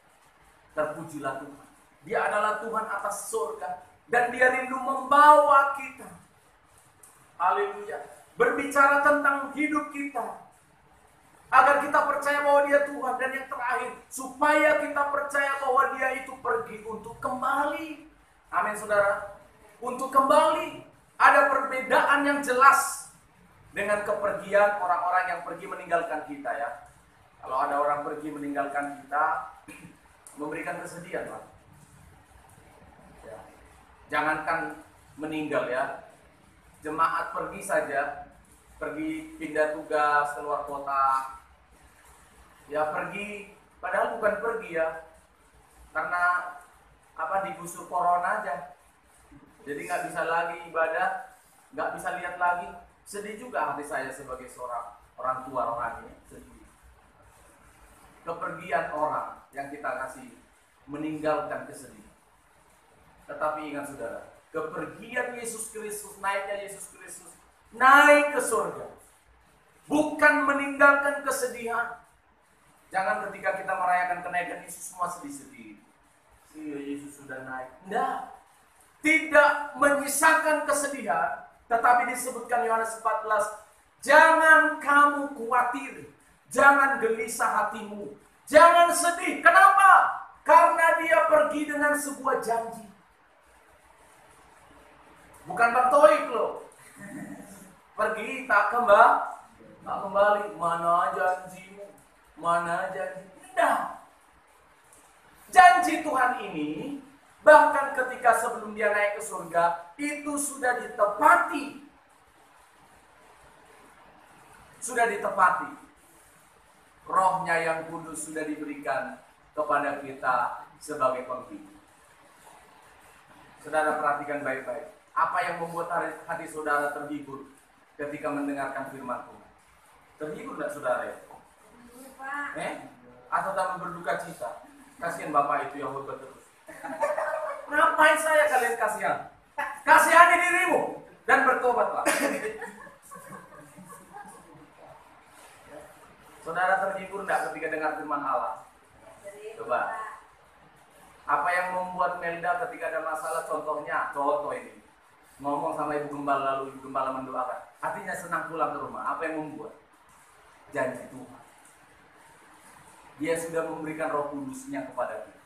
[SPEAKER 4] Terpujilah Tuhan. Dia adalah Tuhan atas surga. Dan dia rindu membawa kita. Haleluya. Berbicara tentang hidup kita. Agar kita percaya bahwa dia Tuhan. Dan yang terakhir, supaya kita percaya bahwa dia itu pergi untuk kembali. Amin saudara. Untuk kembali. Ada perbedaan yang jelas dengan kepergian orang-orang yang pergi meninggalkan kita ya. Kalau ada orang pergi meninggalkan kita, memberikan kesedihan lah. Ya. Jangankan meninggal ya. Jemaat pergi saja, pergi pindah tugas keluar kota. Ya pergi, padahal bukan pergi ya. Karena digusur corona aja. Jadi nggak bisa lagi ibadah, nggak bisa lihat lagi. Sedih juga hati saya sebagai seorang orang tua rohani. Sedih. Kepergian orang yang kita kasih meninggalkan kesedihan. Tetapi ingat saudara, kepergian Yesus Kristus, naiknya Yesus Kristus, naik ke surga. Bukan meninggalkan kesedihan. Jangan ketika kita merayakan kenaikan Yesus semua sedih-sedih. Yesus sudah naik. Tidak. Tidak menyisakan kesedihan. Tetapi disebutkan Yohanes 14, jangan kamu khawatir, jangan gelisah hatimu, jangan sedih. Kenapa? Karena dia pergi dengan sebuah janji. Bukan Bang Toik loh. pergi tak kembali. Mana janjimu? Mana janji? Tidak. Janji Tuhan ini bahkan ketika sebelum dia naik ke surga itu sudah ditepati. Sudah ditepati. Rohnya yang kudus sudah diberikan kepada kita sebagai penghibur. Saudara perhatikan baik-baik. Apa yang membuat hati saudara terhibur ketika mendengarkan firman Tuhan? Terhibur nggak saudara ya? Atau tak berduka cita? Kasihan bapak itu yang berbuat terus. Ngapain saya kalian kasihan? Kasihani dirimu dan bertobatlah. Saudara terhibur nggak ketika dengar firman Allah? Coba. Apa yang membuat Melda ketika ada masalah? Contohnya, contoh ini. Ngomong sama ibu gembala lalu ibu gembala mendoakan. Hatinya senang pulang ke rumah. Apa yang membuat? Janji Tuhan. Dia sudah memberikan Roh Kudusnya kepada kita.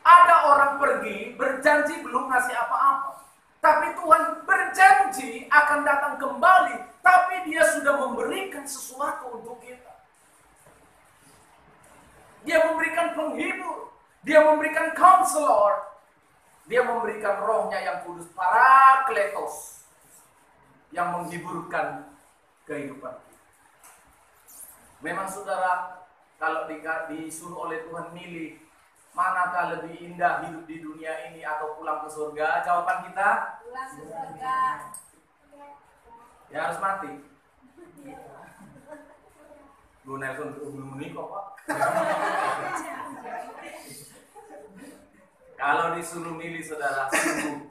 [SPEAKER 4] Ada orang pergi berjanji belum ngasih apa-apa. Tapi Tuhan berjanji akan datang kembali. Tapi dia sudah memberikan sesuatu untuk kita. Dia memberikan penghibur. Dia memberikan counselor. Dia memberikan rohnya yang kudus. Parakletos. Yang menghiburkan kehidupan kita. Memang saudara, kalau disuruh oleh Tuhan milih, manakah lebih indah hidup di dunia ini atau pulang ke surga? Jawaban kita?
[SPEAKER 5] Pulang ke surga.
[SPEAKER 4] Ya harus mati. Lu Nelson belum menikah Pak. Kalau disuruh milih saudara, sungguh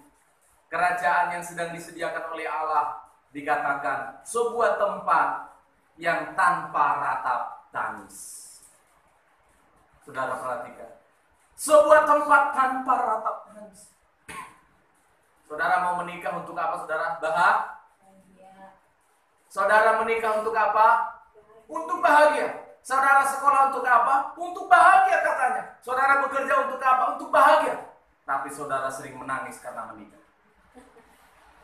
[SPEAKER 4] kerajaan yang sedang disediakan oleh Allah dikatakan sebuah tempat yang tanpa ratap tangis. Saudara perhatikan. Sebuah tempat tanpa ratap tangis. Saudara mau menikah untuk apa saudara? Bahagia. Saudara menikah untuk apa? Untuk bahagia. Saudara sekolah untuk apa? Untuk bahagia katanya. Saudara bekerja untuk apa? Untuk bahagia. Tapi saudara sering menangis karena menikah.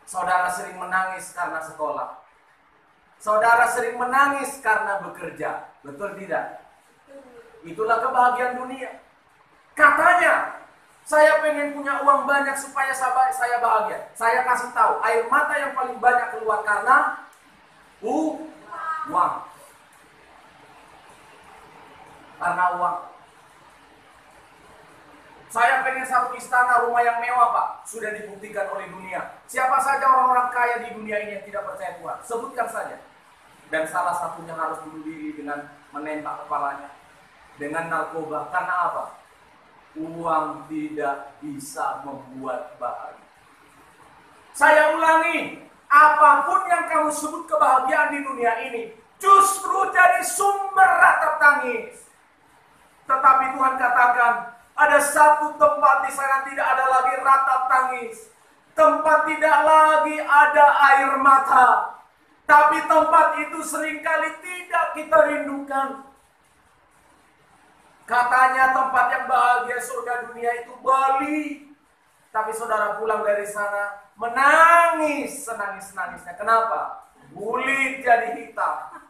[SPEAKER 4] Saudara sering menangis karena sekolah. Saudara sering menangis karena bekerja. Betul tidak? Itulah kebahagiaan dunia. Katanya, saya pengen punya uang banyak supaya saya bahagia. Saya kasih tahu, air mata yang paling banyak keluar karena uang. Karena uang. Saya pengen satu istana, rumah yang mewah Pak. Sudah dibuktikan oleh dunia. Siapa saja orang-orang kaya di dunia ini yang tidak percaya Tuhan? Sebutkan saja. Dan salah satunya harus bunuh diri dengan menembak kepalanya. Dengan narkoba. Karena apa? Uang tidak bisa membuat bahagia. Saya ulangi. Apapun yang kamu sebut kebahagiaan di dunia ini, justru jadi sumber ratap tangis. Tetapi Tuhan katakan, ada satu tempat di sana tidak ada lagi ratap tangis. Tempat tidak lagi ada air mata. Tapi tempat itu seringkali tidak kita rindukan. Katanya tempat yang bahagia surga dunia itu Bali. Tapi saudara pulang dari sana menangis senangis-nangisnya. Kenapa? Kulit jadi hitam.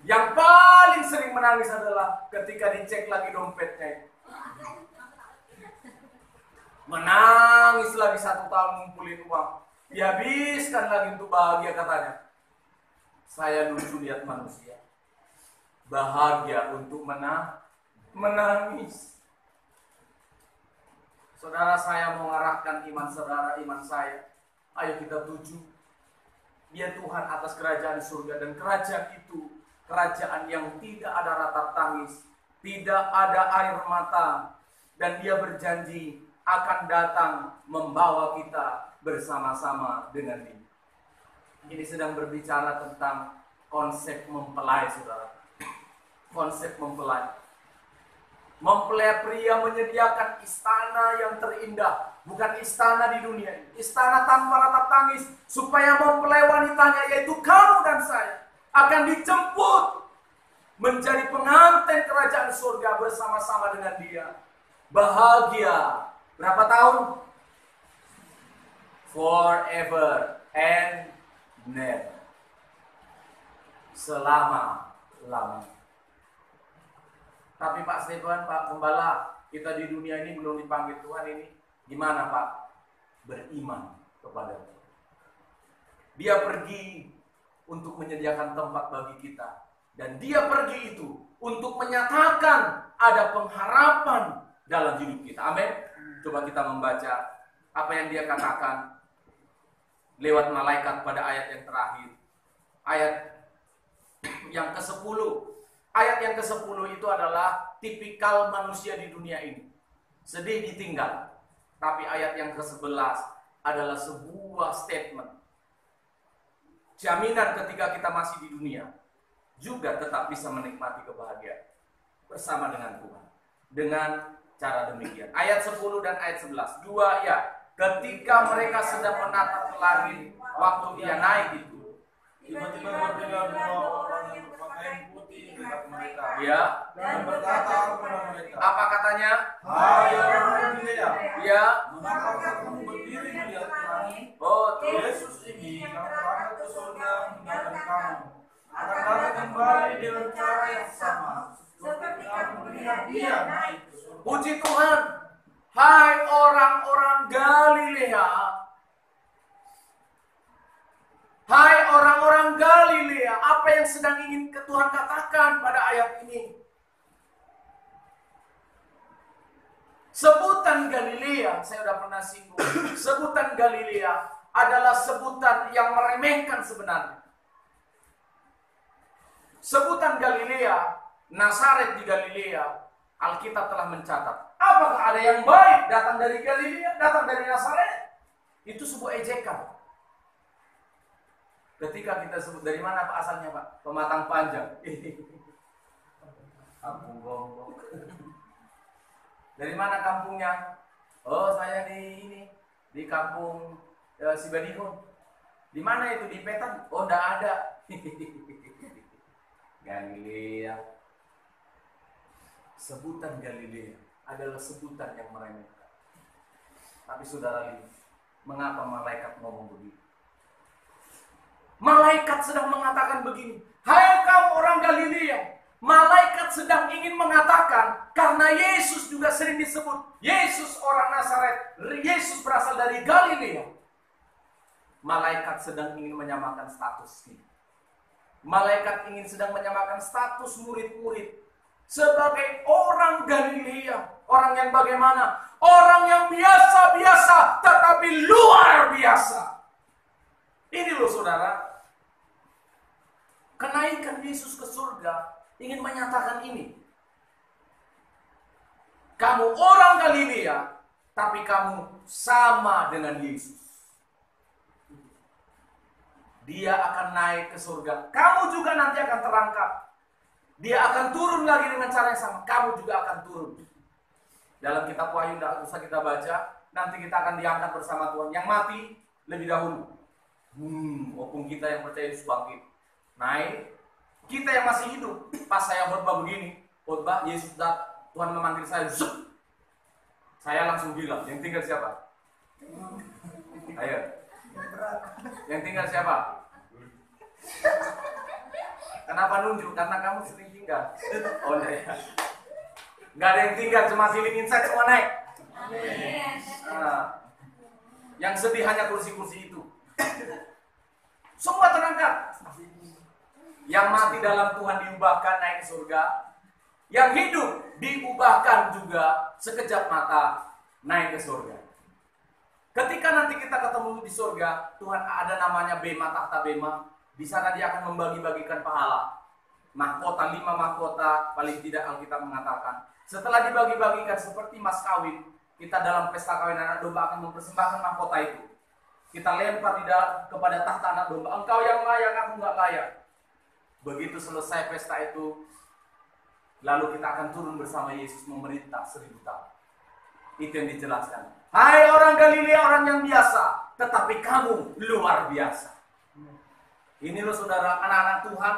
[SPEAKER 4] Yang paling sering menangis adalah ketika dicek lagi dompetnya. Menangis lagi 1 tahun ngumpulin uang. Dihabiskan lagi untuk bahagia katanya. Saya lucu lihat manusia. Bahagia untuk menangis. Saudara, saya mau mengarahkan iman saudara, iman saya. Ayo kita tuju. Dia Tuhan atas kerajaan surga. Dan kerajaan itu, kerajaan yang tidak ada ratap tangis, tidak ada air mata. Dan dia berjanji akan datang membawa kita bersama-sama dengan dia. Ini sedang berbicara tentang konsep mempelai, saudara. Konsep mempelai. Mempelai pria menyediakan istana yang terindah. Bukan istana di dunia ini. Istana tanpa ratap tangis. Supaya mempelai wanitanya, yaitu kamu dan saya, akan dijemput menjadi pengantin kerajaan surga bersama-sama dengan dia. Bahagia. Berapa tahun? Forever.
[SPEAKER 6] and never. Selama-lamanya. Tapi Pak Stefan, Pak Gembala, kita di dunia ini belum dipanggil Tuhan ini. Gimana Pak? Beriman kepada Tuhan. Dia pergi untuk menyediakan tempat bagi kita. Dan dia pergi itu untuk menyatakan ada pengharapan dalam hidup kita. Amin. Coba kita membaca apa yang dia katakan lewat malaikat pada ayat yang terakhir. Ayat yang ke-10. Ayat yang ke-10 itu adalah tipikal manusia di dunia ini. Sedih ditinggal. Tapi ayat yang ke-11 adalah sebuah statement. Jaminan ketika kita masih di dunia juga tetap bisa menikmati kebahagiaan bersama dengan Tuhan. Dengan cara demikian. Ayat 10 dan ayat 11. Dua ya. Ketika mereka sedang menatap ke langit waktu dia naik itu.
[SPEAKER 3] Tiba-tiba terdengar dua orang yang berpakaian putih dekat mereka.
[SPEAKER 6] Ya.
[SPEAKER 3] Dan berkata kepada mereka,
[SPEAKER 6] Apa katanya?
[SPEAKER 3] hai orang Galilea,
[SPEAKER 6] Ya.
[SPEAKER 3] mengapa kamu berdiri melihat ke langit?
[SPEAKER 6] Oh,
[SPEAKER 3] Yesus ini yang berangkat ke surga meninggalkan kamu akan datang kembali dengan cara yang sama seperti kamu melihat dia naik ke surga.
[SPEAKER 6] puji Tuhan. Hai orang-orang Galilea. Hai orang-orang Galilea. Apa yang sedang ingin Tuhan katakan pada ayat ini? Sebutan Galilea, saya sudah pernah singgung. Sebutan Galilea adalah sebutan yang meremehkan sebenarnya. Sebutan Galilea, Nazaret di Galilea, Alkitab telah mencatat. Apakah ada yang baik datang dari Galilea, datang dari Nazaret? Itu sebuah ejekan. Ketika kita sebut dari mana Pak asalnya Pak? Pematang Panjang. Kampung Gombong. Dari mana kampungnya? Oh saya di kampung Sibadihun. Di mana itu? Di Petan? Oh enggak ada. Galilea. Sebutan Galilea adalah sebutan yang meremehkan. Tapi saudara lihat, mengapa malaikat ngomong begitu? Malaikat sedang mengatakan begini, hai kamu orang Galilea. Malaikat sedang ingin mengatakan, karena Yesus juga sering disebut, Yesus orang Nazaret, Yesus berasal dari Galilea. Malaikat sedang ingin menyamakan status kita. Malaikat ingin sedang menyamakan status murid-murid sebagai orang Galilea. Orang yang bagaimana? Orang yang biasa-biasa tetapi luar biasa. Ini loh saudara. Kenaikan Yesus ke surga ingin menyatakan ini. Kamu orang Galilea, tapi kamu sama dengan Yesus. Dia akan naik ke surga. Kamu juga nanti akan terangkat. Dia akan turun lagi dengan cara yang sama. Kamu juga akan turun. Dalam kitab Wahyu tidak usah kita baca. Nanti kita akan diangkat bersama Tuhan. Yang mati lebih dahulu. Walaupun kita yang percaya Yesus bangkit. Naik. Kita yang masih hidup. Pas saya khotbah begini. Khotbah Yesus datang. Tuhan memanggil saya. Zup. Saya langsung bilang. Yang tinggal siapa? Ayo. Yang tinggal siapa? Kenapa nunjuk? Karena kamu sering tinggal. Oh enggak ya. Nggak ada yang tinggal, cuma feeling inside semua naik. Nah, yang sedih hanya kursi-kursi itu. Semua terangkat. Yang mati dalam Tuhan diubahkan naik ke surga. Yang hidup diubahkan juga sekejap mata naik ke surga. Ketika nanti kita ketemu di surga, Tuhan ada namanya Bema, tahta Bema. Di sana dia akan membagi-bagikan pahala. Mahkota, 5 mahkota, paling tidak Alkitab mengatakan. Setelah dibagi-bagikan seperti mas kawin, kita dalam pesta kawin anak domba akan mempersembahkan mahkota itu. Kita lempar kepada tahta anak domba. Engkau yang layak, aku nggak layak. Begitu selesai pesta itu, lalu kita akan turun bersama Yesus memerintah 1000 tahun. Itu yang dijelaskan. Hai orang Galilea, orang yang biasa, tetapi kamu luar biasa. Ini loh saudara, anak-anak Tuhan.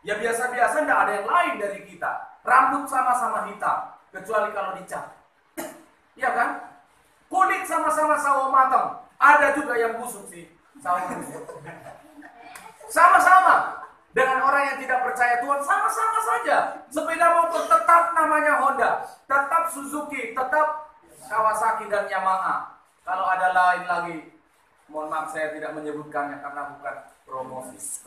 [SPEAKER 6] Ya biasa-biasa, tidak ada yang lain dari kita. Rambut sama-sama hitam, kecuali kalau dicat. Ya kan? Kulit sama-sama sawo matang. Ada juga yang busuk sih. Sama-sama. Dengan orang yang tidak percaya Tuhan sama-sama saja. Sepeda motor tetap namanya Honda, tetap Suzuki, tetap Kawasaki dan Yamaha. Kalau ada lain lagi, mohon maaf saya tidak menyebutkannya karena bukan promosi.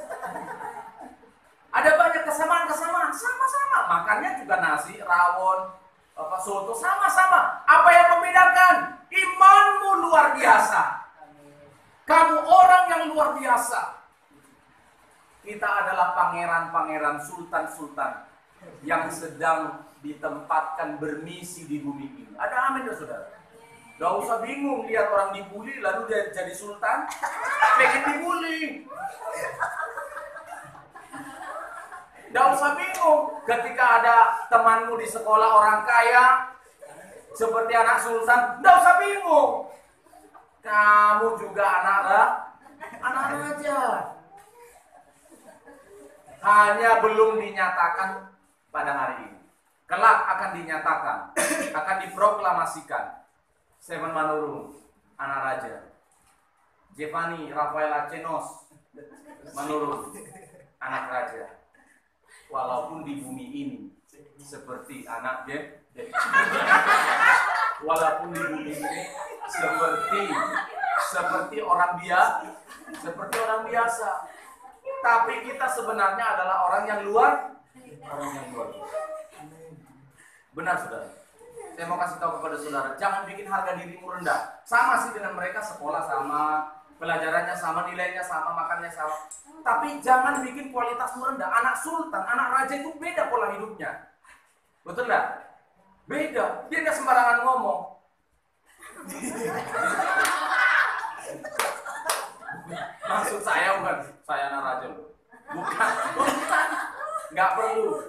[SPEAKER 6] Ada banyak kesamaan-kesamaan, sama-sama. Makannya juga nasi, rawon, soto, sama-sama. Apa yang membedakan? Imanmu luar biasa. Kamu orang yang luar biasa. Kita adalah pangeran-pangeran, sultan-sultan yang sedang ditempatkan bermisi di bumi ini. Ada amin ya saudara? Gak usah bingung lihat orang dibully lalu dia jadi sultan, pengen dibully. Gak usah bingung ketika ada temanmu di sekolah orang kaya seperti anak sultan, gak usah bingung. Kamu juga anak raja. Hanya belum dinyatakan pada hari ini. Kelak akan dinyatakan, akan diproklamasikan. Seven Manurung, anak raja. Giovanni Rafaela Cenos Manurung, anak raja. Walaupun di bumi ini seperti anak walaupun di bumi ini seperti orang biasa. Tapi kita sebenarnya adalah orang yang luar biasa. Benar saudara. Saya mau kasih tahu kepada saudara, jangan bikin harga dirimu rendah. Sama sih dengan mereka, sekolah sama, pelajarannya sama, nilainya sama, makannya sama. Tapi jangan bikin kualitasmu rendah. Anak sultan, anak raja itu beda pola hidupnya. Betul nggak? Beda. Dia nggak sembarangan ngomong. Maksud saya bukan saya anak raja loh. Bukan. Nggak perlu.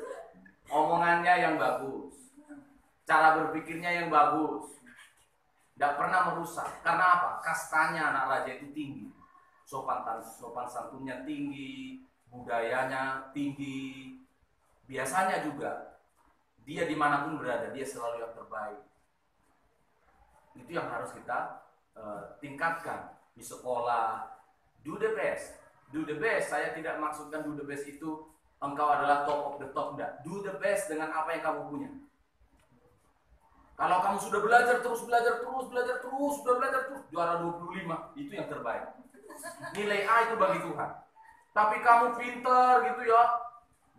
[SPEAKER 6] Omongannya yang bagus. Cara berpikirnya yang bagus. Nggak pernah merusak. Karena apa? Kastanya anak raja itu tinggi. Sopan santunnya tinggi. Budayanya tinggi. Biasanya juga dia dimanapun berada, dia selalu yang terbaik. Itu yang harus kita tingkatkan di sekolah. Do the best. Do the best. Saya tidak maksudkan do the best itu engkau adalah top of the top. Enggak. Do the best dengan apa yang kamu punya. Kalau kamu sudah belajar terus, juara 25, itu yang terbaik. Nilai A itu bagi Tuhan. Tapi kamu pinter gitu ya,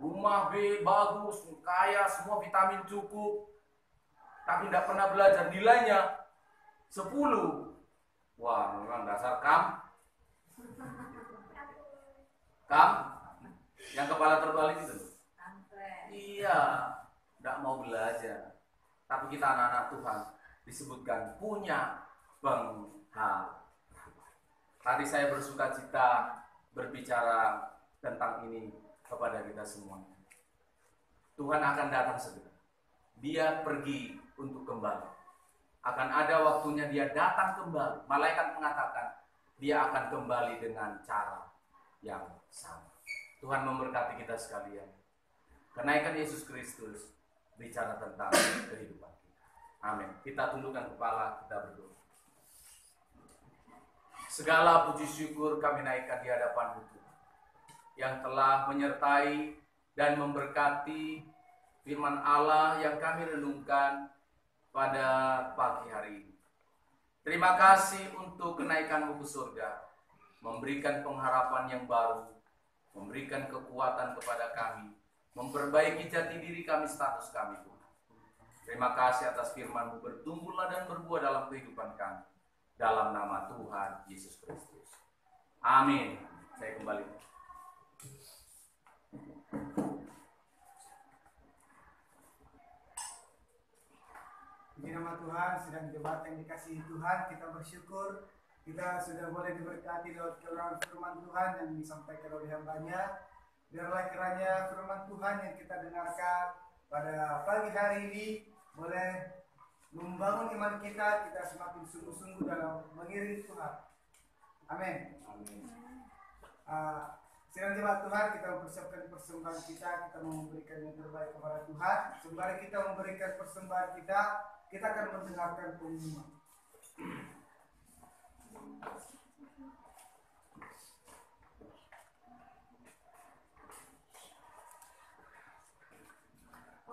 [SPEAKER 6] rumah B bagus, kaya, semua vitamin cukup, tapi tidak pernah belajar, nilainya 10. Wah, memang dasar yang kepala terbalik itu. Iya, tidak mau belajar. Tapi kita anak-anak Tuhan disebutkan punya pengharapan. Tadi saya bersuka cita berbicara tentang ini kepada kita semua. Tuhan akan datang segera. Dia pergi untuk kembali. Akan ada waktunya dia datang kembali. Malaikat mengatakan dia akan kembali dengan cara yang sama. Tuhan memberkati kita sekalian. Kenaikan Yesus Kristus bicara tentang kehidupan kita. Amin. Kita tundukkan kepala, kita berdoa. Segala puji syukur kami naikkan di hadapan Tuhan yang telah menyertai dan memberkati firman Allah yang kami renungkan pada pagi hari ini. Terima kasih untuk kenaikan-Mu ke surga, memberikan pengharapan yang baru, memberikan kekuatan kepada kami, memperbaiki jati diri kami, status kami Tuhan. Terima kasih atas firman-Mu, bertumbuhlah dan berbuah dalam kehidupan kami. Dalam nama Tuhan Yesus Kristus. Amin. Saya kembali.
[SPEAKER 1] Di nama Tuhan, sedang jemaat yang dikasihi Tuhan, kita bersyukur kita sudah boleh diberkati lewat kebenaran firman Tuhan yang disampaikan oleh hamba-Nya. Biarlah kiranya firman Tuhan yang kita dengarkan pada pagi hari ini boleh membangun iman kita semakin sungguh-sungguh dalam mengiringi Tuhan. Amin.
[SPEAKER 6] Amin.
[SPEAKER 1] Sedang jemaat Tuhan, kita mempersiapkan persembahan kita memberikan yang terbaik kepada Tuhan. Sembari kita memberikan persembahan kita akan mendengarkan pengumuman.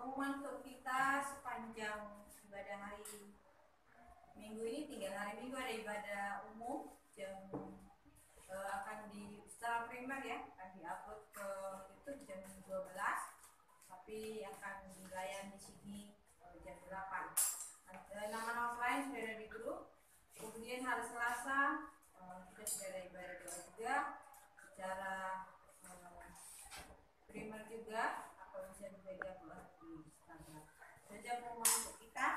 [SPEAKER 5] pengumuman untuk kita sepanjang ibadah hari Minggu ini, tinggal hari Minggu ada ibadah umum yang akan secara primer ya, akan diupload ke YouTube jam 12, tapi akan dilayani di sini jam 8. Nama-nama lain sudah ada di grup. Kemudian hari Selasa kita sudah ada ibadah doa juga secara primer juga, atau bisa juga diupload di Instagram. Saja pengumuman untuk kita.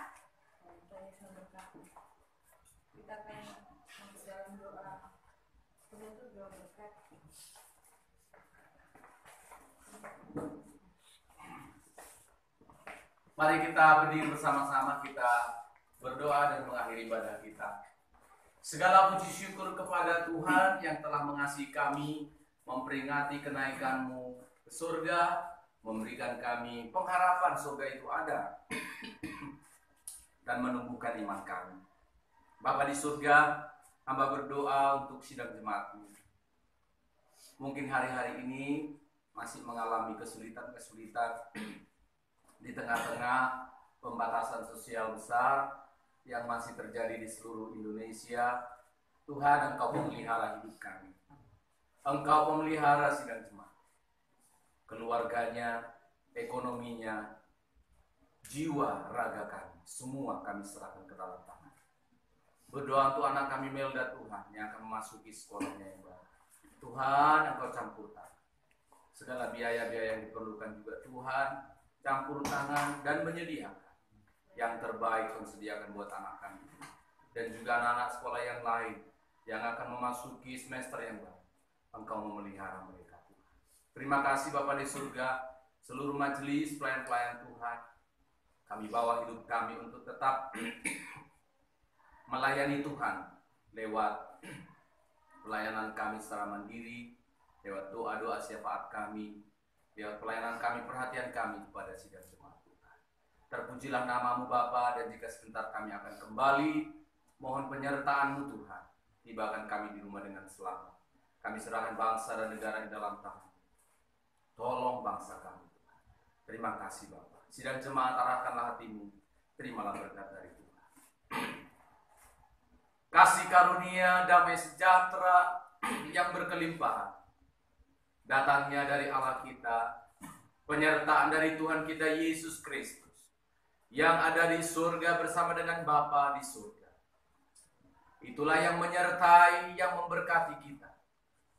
[SPEAKER 5] Kita akan masuk dalam doa penutup, doa berkat.
[SPEAKER 6] Mari kita berdiri bersama-sama, kita berdoa dan mengakhiri ibadah kita. Segala puji syukur kepada Tuhan yang telah mengasihi kami, memperingati kenaikan-Mu ke surga, memberikan kami pengharapan surga itu ada, dan menumbuhkan iman kami. Bapa di surga, hamba berdoa untuk sidang jemaat-Mu. Mungkin hari-hari ini masih mengalami kesulitan-kesulitan di tengah-tengah pembatasan sosial besar yang masih terjadi di seluruh Indonesia. Tuhan, Engkau memelihara hidup kami. Engkau memelihara sidang jemaat, keluarganya, ekonominya, jiwa, raga kami, semua kami serahkan ke dalam tangan. Berdoa untuk anak kami Melda, Tuhan, yang akan memasuki sekolahnya yang baru. Tuhan, Engkau campur tangan. Segala biaya-biaya yang diperlukan juga Tuhan, campur tangan dan menyediakan yang terbaik, Tuhan sediakan buat anak kami. Dan juga anak-anak sekolah yang lain yang akan memasuki semester yang baru. Engkau memelihara mereka, Tuhan. Terima kasih Bapa di surga, seluruh majelis pelayan-pelayan Tuhan. Kami bawa hidup kami untuk tetap melayani Tuhan lewat pelayanan kami secara mandiri, lewat doa-doa syafaat kami, lewat pelayanan kami, perhatian kami kepada sidang jemaat Tuhan. Terpujilah nama-Mu Bapa, dan jika sebentar kami akan kembali, mohon penyertaan-Mu Tuhan. Tibakan kami di rumah dengan selamat. Kami serahkan bangsa dan negara di dalam tangan. Tolong bangsa kami Tuhan. Terima kasih Bapa. Sidang jemaat, arahkanlah hatimu, terimalah berkat dari Tuhan. Kasih karunia, damai sejahtera yang berkelimpahan datangnya dari Allah kita, penyertaan dari Tuhan kita Yesus Kristus yang ada di surga bersama dengan Bapa di surga. Itulah yang menyertai, yang memberkati kita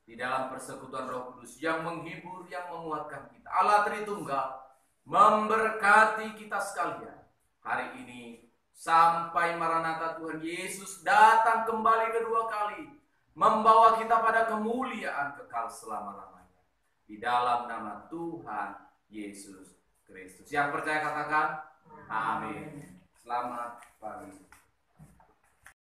[SPEAKER 6] di dalam persekutuan Roh Kudus, yang menghibur, yang menguatkan kita. Allah Tritunggal memberkati kita sekalian hari ini sampai Maranatha Tuhan Yesus datang kembali kedua kali, membawa kita pada kemuliaan kekal selama-lamanya. Di dalam nama Tuhan Yesus Kristus. Yang percaya katakan amin. Selamat pagi.